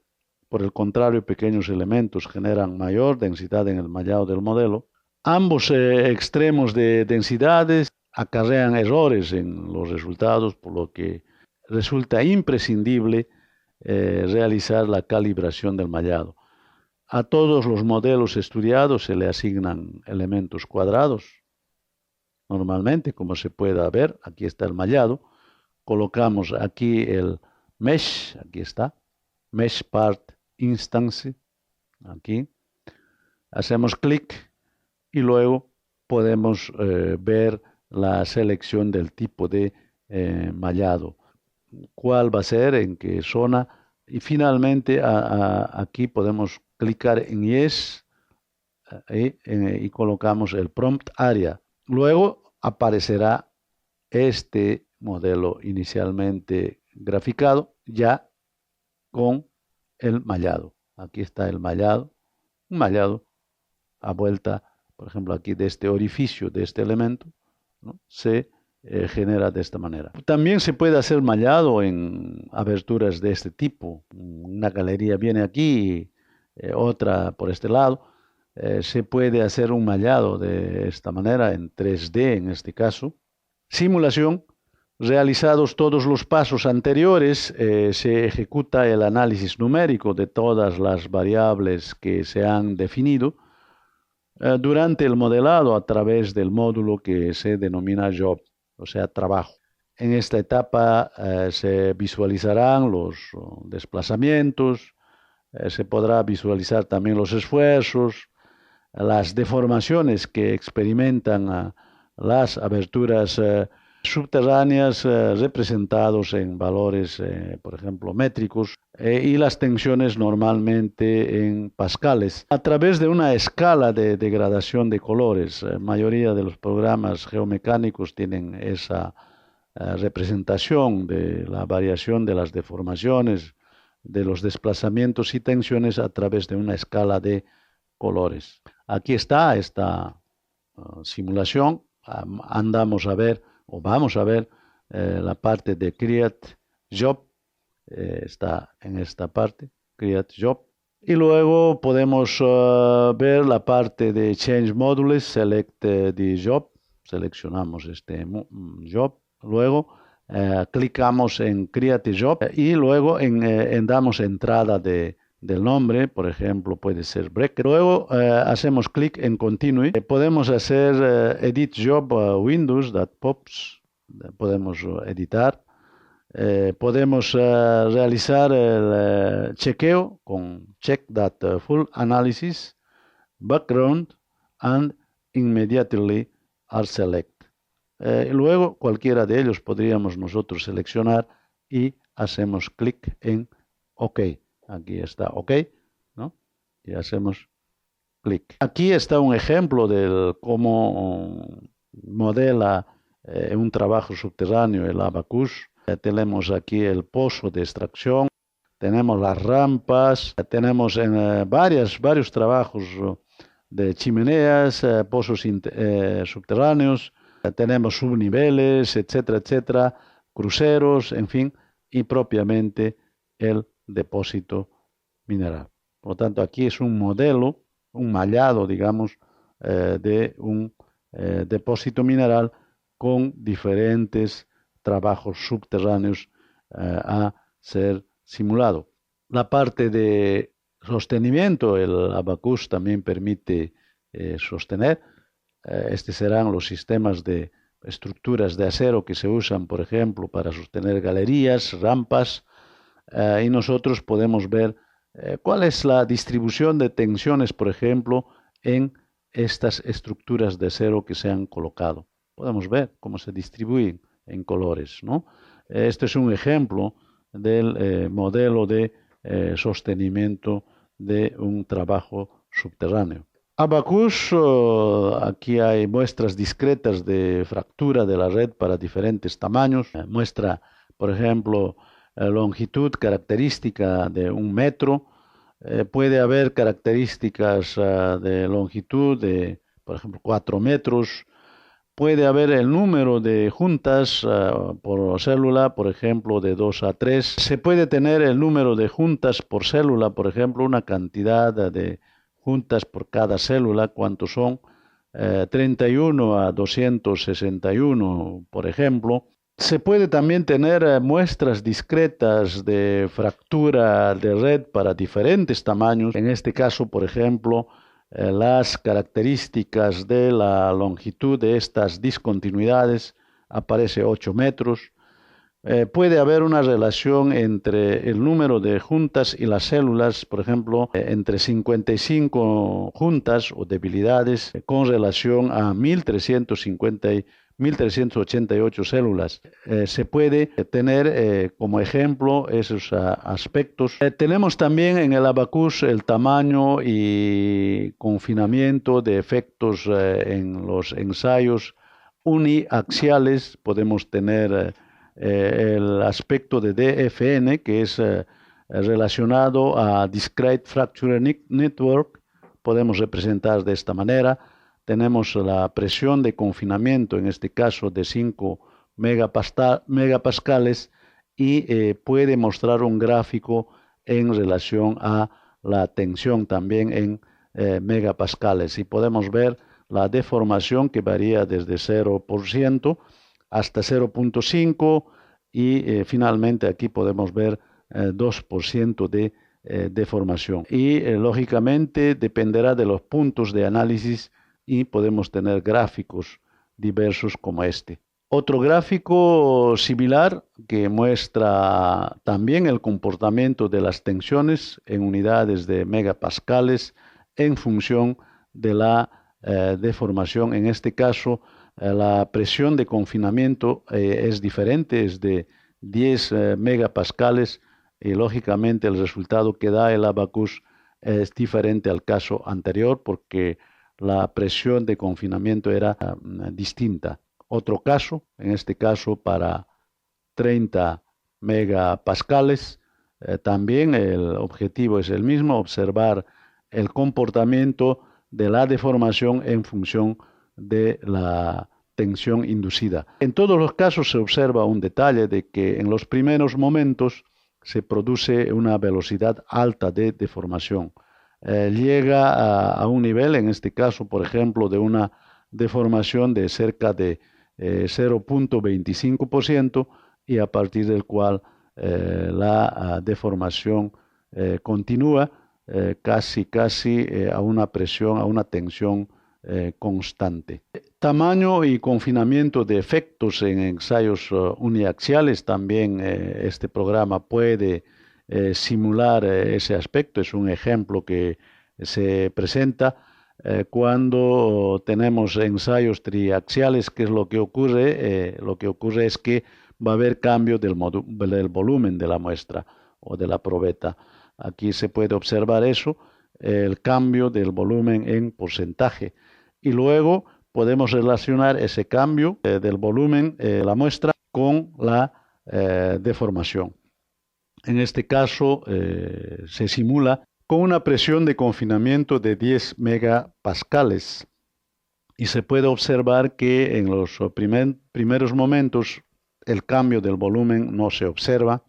Por el contrario, pequeños elementos generan mayor densidad en el mallado del modelo. Ambos extremos de densidades acarrean errores en los resultados, por lo que resulta imprescindible realizar la calibración del mallado. A todos los modelos estudiados se le asignan elementos cuadrados. Normalmente, como se puede ver, aquí está el mallado. Colocamos aquí el Mesh, aquí está, Mesh Part Instance, aquí. Hacemos clic y luego podemos ver la selección del tipo de mallado. ¿Cuál va a ser? ¿En qué zona? Y finalmente aquí podemos clicar en Yes y colocamos el Prompt Area. Luego aparecerá este modelo inicialmente graficado ya con el mallado. Aquí está el mallado, un mallado a vuelta, por ejemplo, aquí de este orificio, de este elemento, ¿no? Se genera de esta manera. También se puede hacer mallado en aberturas de este tipo. Una galería viene aquí, otra por este lado. Se puede hacer un mallado de esta manera, en 3D en este caso. Simulación. Realizados todos los pasos anteriores, se ejecuta el análisis numérico de todas las variables que se han definido durante el modelado a través del módulo que se denomina Job, o sea, trabajo. En esta etapa se visualizarán los desplazamientos, se podrá visualizar también los esfuerzos, las deformaciones que experimentan las aberturas subterráneas representados en valores, por ejemplo, métricos, y las tensiones normalmente en pascales. A través de una escala de degradación de colores, la mayoría de los programas geomecánicos tienen esa representación de la variación de las deformaciones, de los desplazamientos y tensiones a través de una escala de colores. Aquí está esta simulación. Andamos a ver o vamos a ver la parte de Create Job, está en esta parte, Create Job, y luego podemos ver la parte de Change Modules, Select the Job, seleccionamos este Job, luego clicamos en Create Job y luego damos entrada del nombre, por ejemplo, puede ser break. Luego hacemos clic en Continue. Podemos hacer Edit Job Windows that pops. Podemos editar Podemos realizar el chequeo con check that full analysis, background, and immediately are select. Luego cualquiera de ellos podríamos nosotros seleccionar y hacemos clic en OK. Aquí está OK, ¿no? Y hacemos clic. Aquí está un ejemplo de cómo modela un trabajo subterráneo el Abacus. Tenemos aquí el pozo de extracción, tenemos las rampas, tenemos varios trabajos de chimeneas, pozos subterráneos, tenemos subniveles, etcétera, etcétera, cruceros, en fin, y propiamente el depósito mineral. Por lo tanto, aquí es un modelo, un mallado, digamos, de un depósito mineral con diferentes trabajos subterráneos a ser simulado. La parte de sostenimiento, el Abacus también permite sostener. Estos serán los sistemas de estructuras de acero que se usan, por ejemplo, para sostener galerías, rampas, y nosotros podemos ver cuál es la distribución de tensiones, por ejemplo, en estas estructuras de acero que se han colocado. Podemos ver cómo se distribuyen en colores, ¿no? Este es un ejemplo del modelo de sostenimiento de un trabajo subterráneo. Abacus, aquí hay muestras discretas de fractura de la red para diferentes tamaños. Muestra, por ejemplo, longitud característica de 1 metro. Puede haber características de longitud de, por ejemplo, 4 metros. Puede haber el número de juntas por célula, por ejemplo, de 2 a 3. Se puede tener el número de juntas por célula, por ejemplo, una cantidad de juntas por cada célula, ¿cuántos son? 31 a 261, por ejemplo. Se puede también tener muestras discretas de fractura de red para diferentes tamaños. En este caso, por ejemplo, las características de la longitud de estas discontinuidades aparece 8 metros. Puede haber una relación entre el número de juntas y las células, por ejemplo, entre 55 juntas o debilidades con relación a 1388 células. Se puede tener como ejemplo esos aspectos. Tenemos también en el Abacus el tamaño y confinamiento de efectos en los ensayos uniaxiales. Podemos tener el aspecto de DFN, que es relacionado a Discrete Fracture Network. Podemos representar de esta manera. Tenemos la presión de confinamiento, en este caso de 5 megapascales, y puede mostrar un gráfico en relación a la tensión también en megapascales. Y podemos ver la deformación que varía desde 0% hasta 0.5 y finalmente aquí podemos ver 2% de deformación. Y lógicamente dependerá de los puntos de análisis y podemos tener gráficos diversos como este. Otro gráfico similar que muestra también el comportamiento de las tensiones en unidades de megapascales en función de la deformación. En este caso, la presión de confinamiento es diferente, es de 10 megapascales y lógicamente el resultado que da el Abacus es diferente al caso anterior porque la presión de confinamiento era distinta. Otro caso, en este caso para 30 megapascales, también el objetivo es el mismo, observar el comportamiento de la deformación en función de la tensión inducida. En todos los casos se observa un detalle de que en los primeros momentos se produce una velocidad alta de deformación. Llega a un nivel, en este caso, por ejemplo, de una deformación de cerca de 0.25% y a partir del cual la deformación continúa casi a una presión, a una tensión constante. Tamaño y confinamiento de efectos en ensayos uniaxiales, también este programa puede simular ese aspecto. Es un ejemplo que se presenta cuando tenemos ensayos triaxiales. ¿Qué es lo que ocurre? Lo que ocurre es que va a haber cambio del volumen de la muestra o de la probeta. Aquí se puede observar eso, el cambio del volumen en porcentaje. Y luego podemos relacionar ese cambio del volumen de la muestra con la deformación. En este caso se simula con una presión de confinamiento de 10 megapascales y se puede observar que en los primeros momentos el cambio del volumen no se observa.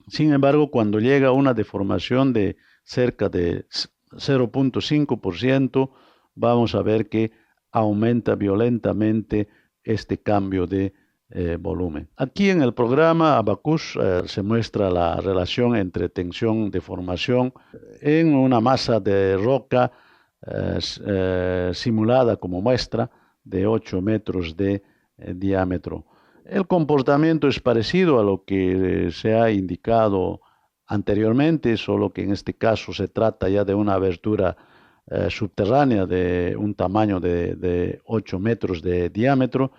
Sin embargo, cuando llega a una deformación de cerca de 0.5%, vamos a ver que aumenta violentamente este cambio de volumen. Aquí en el programa Abacus se muestra la relación entre tensión y deformación en una masa de roca simulada como muestra de 8 metros de diámetro. El comportamiento es parecido a lo que se ha indicado anteriormente, solo que en este caso se trata ya de una abertura subterránea de un tamaño de 8 metros de diámetro,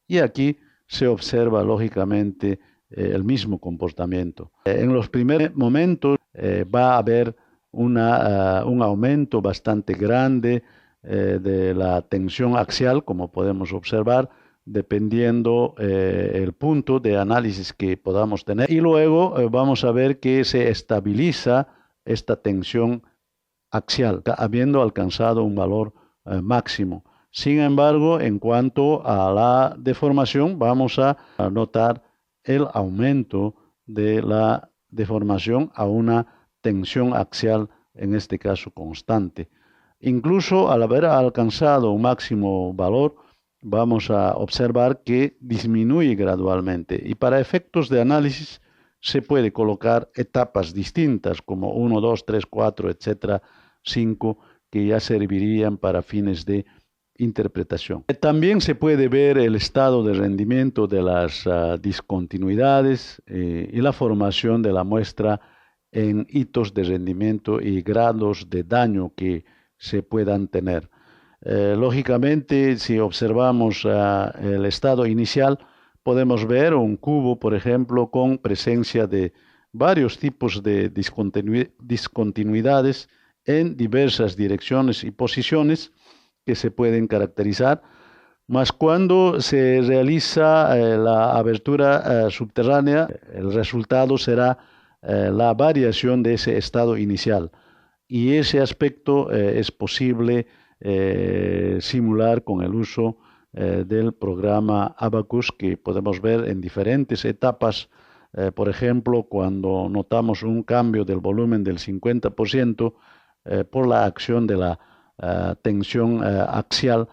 y aquí se observa lógicamente el mismo comportamiento. En los primeros momentos va a haber un aumento bastante grande de la tensión axial, como podemos observar, dependiendo el punto de análisis que podamos tener. Y luego vamos a ver que se estabiliza esta tensión axial, habiendo alcanzado un valor máximo. Sin embargo, en cuanto a la deformación, vamos a notar el aumento de la deformación a una tensión axial, en este caso constante. Incluso al haber alcanzado un máximo valor, vamos a observar que disminuye gradualmente, y para efectos de análisis se puede colocar etapas distintas como 1, 2, 3, 4, etcétera, 5, que ya servirían para fines de interpretación. También se puede ver el estado de rendimiento de las discontinuidades y la formación de la muestra en hitos de rendimiento y grados de daño que se puedan tener. Lógicamente, si observamos el estado inicial, podemos ver un cubo, por ejemplo, con presencia de varios tipos de discontinuidades en diversas direcciones y posiciones que se pueden caracterizar, mas cuando se realiza la abertura subterránea, el resultado será la variación de ese estado inicial, y ese aspecto es posible simular con el uso del programa Abacus, que podemos ver en diferentes etapas. Por ejemplo, cuando notamos un cambio del volumen del 50% por la acción de la tensión axial,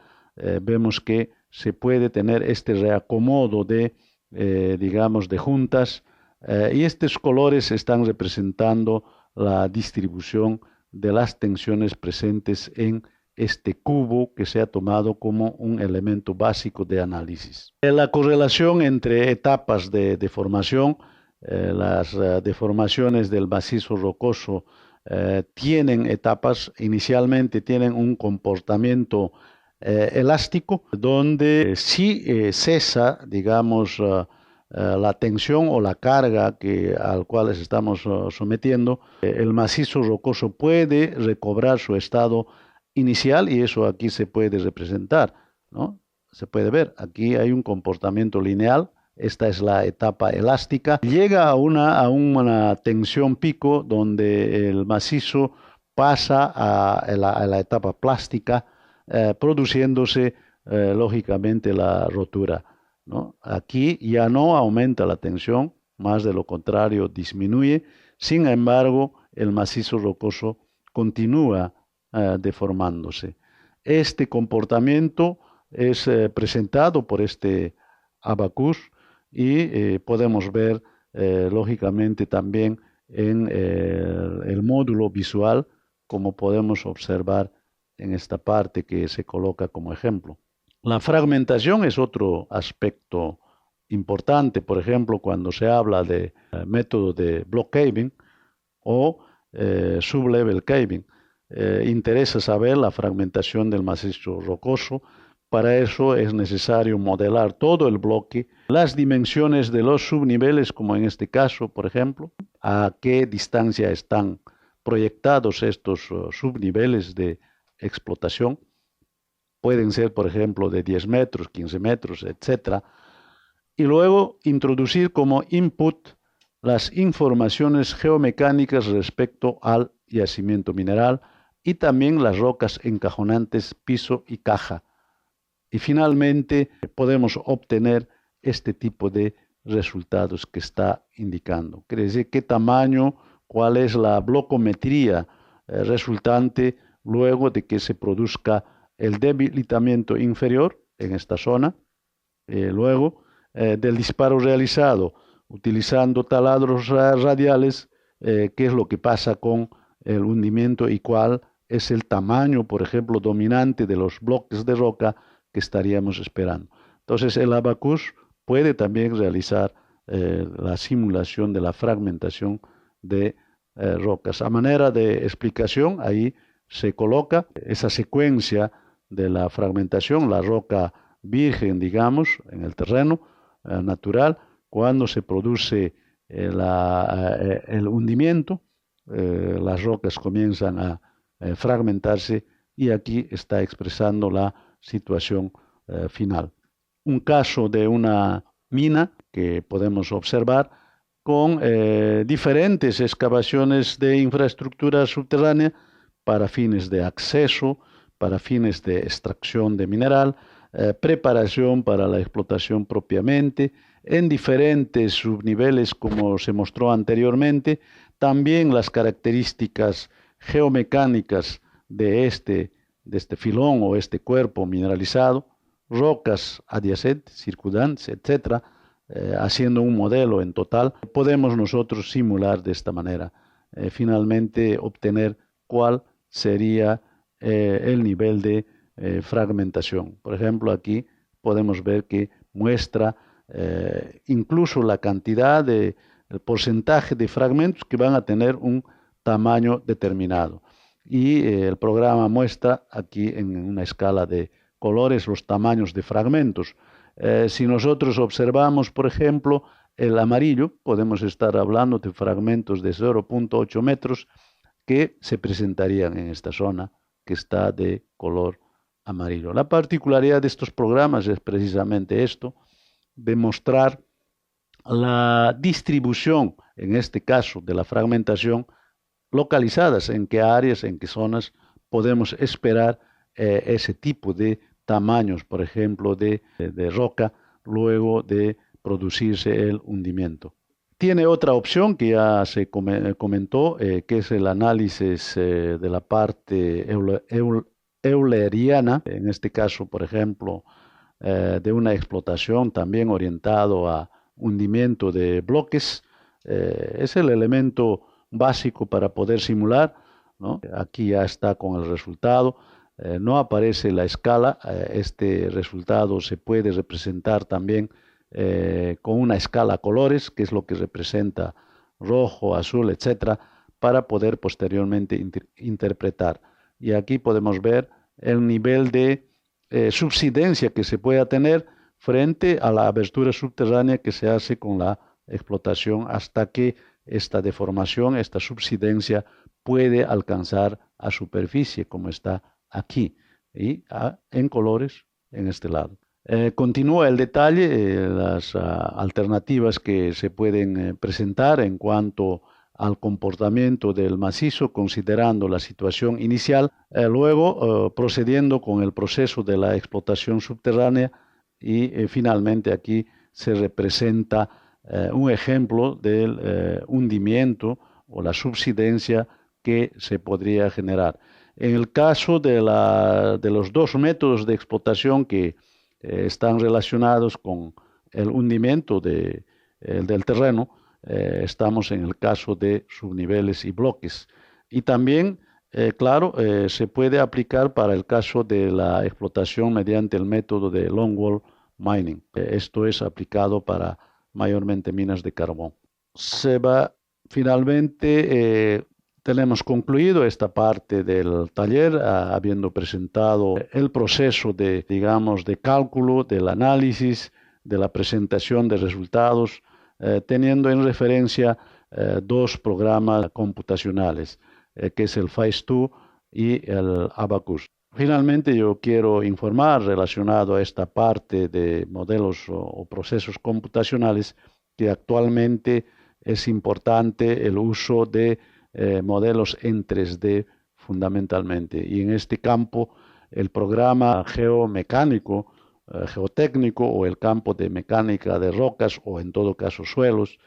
vemos que se puede tener este reacomodo de, digamos, de juntas, y estos colores están representando la distribución de las tensiones presentes en este cubo que se ha tomado como un elemento básico de análisis. La correlación entre etapas de deformación, las deformaciones del macizo rocoso tienen etapas. Inicialmente tienen un comportamiento elástico, donde sí cesa, digamos, la tensión o la carga al cual les estamos sometiendo, el macizo rocoso puede recobrar su estado inicial, y eso aquí se puede representar, ¿no? Se puede ver, aquí hay un comportamiento lineal. Esta es la etapa elástica. Llega a una tensión pico donde el macizo pasa a la etapa plástica, produciéndose lógicamente la rotura, ¿no? Aquí ya no aumenta la tensión, más de lo contrario disminuye. Sin embargo, el macizo rocoso continúa deformándose. Este comportamiento es presentado por este Abacus, y podemos ver lógicamente también en el módulo visual, como podemos observar en esta parte que se coloca como ejemplo. La fragmentación es otro aspecto importante, por ejemplo, cuando se habla de método de block caving o sublevel caving. Interesa saber la fragmentación del macizo rocoso. Para eso es necesario modelar todo el bloque, las dimensiones de los subniveles, como en este caso, por ejemplo, a qué distancia están proyectados estos subniveles de explotación. Pueden ser, por ejemplo, de 10 metros, 15 metros, etcétera. Y luego introducir como input las informaciones geomecánicas respecto al yacimiento mineral y también las rocas encajonantes, piso y caja. Y finalmente podemos obtener este tipo de resultados que está indicando. Quiere decir qué tamaño, cuál es la blocometría resultante luego de que se produzca el debilitamiento inferior en esta zona, luego del disparo realizado utilizando taladros radiales, qué es lo que pasa con el hundimiento y cuál es el tamaño, por ejemplo, dominante de los bloques de roca que estaríamos esperando. Entonces, el abacus puede también realizar la simulación de la fragmentación de rocas. A manera de explicación, ahí se coloca esa secuencia de la fragmentación, la roca virgen, digamos, en el terreno natural, cuando se produce el hundimiento, las rocas comienzan a fragmentarse y aquí está expresando la situación final. Un caso de una mina que podemos observar con diferentes excavaciones de infraestructura subterránea para fines de acceso, para fines de extracción de mineral, preparación para la explotación propiamente, en diferentes subniveles como se mostró anteriormente, también las características geomecánicas de este filón o este cuerpo mineralizado, rocas adyacentes, circundantes, etcétera, haciendo un modelo en total, podemos nosotros simular de esta manera, finalmente obtener cuál sería el nivel de fragmentación. Por ejemplo, aquí podemos ver que muestra incluso la cantidad de el porcentaje de fragmentos que van a tener un tamaño determinado. Y el programa muestra aquí en una escala de colores los tamaños de fragmentos. Si nosotros observamos, por ejemplo, el amarillo, podemos estar hablando de fragmentos de 0.8 metros que se presentarían en esta zona que está de color amarillo. La particularidad de estos programas es precisamente esto, demostrar la distribución, en este caso de la fragmentación, localizadas en qué áreas, en qué zonas podemos esperar ese tipo de tamaños, por ejemplo, de roca, luego de producirse el hundimiento. Tiene otra opción que ya se comentó, que es el análisis de la parte euleriana, en este caso, por ejemplo, de una explotación también orientado a hundimiento de bloques. Es el elemento básico para poder simular, ¿no? Aquí ya está con el resultado. No aparece la escala. Este resultado se puede representar también con una escala a colores, que es lo que representa rojo, azul, etcétera, para poder posteriormente interpretar. Y aquí podemos ver el nivel de subsidencia que se pueda tener frente a la abertura subterránea que se hace con la explotación hasta que esta deformación, esta subsidencia puede alcanzar a superficie, como está aquí, y en colores en este lado. Continúa el detalle, las alternativas que se pueden presentar en cuanto al comportamiento del macizo, considerando la situación inicial, luego procediendo con el proceso de la explotación subterránea y finalmente aquí se representa un ejemplo del hundimiento o la subsidencia que se podría generar. En el caso de los dos métodos de explotación que están relacionados con el hundimiento del terreno, estamos en el caso de subniveles y bloques. Y también Claro, se puede aplicar para el caso de la explotación mediante el método de longwall mining. Esto es aplicado para mayormente minas de carbón. Finalmente, tenemos concluido esta parte del taller, habiendo presentado el proceso de, digamos, de cálculo, del análisis, de la presentación de resultados, teniendo en referencia dos programas computacionales, que es el FAIS2 y el Abacus. Finalmente, yo quiero informar relacionado a esta parte de modelos o procesos computacionales que actualmente es importante el uso de modelos en 3D fundamentalmente. Y en este campo, el programa geomecánico, geotécnico o el campo de mecánica de rocas o en todo caso suelos,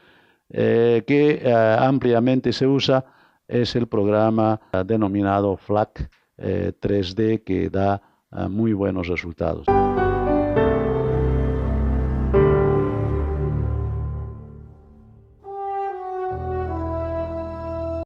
que ampliamente se usa, es el programa denominado FLAC 3D, que da muy buenos resultados.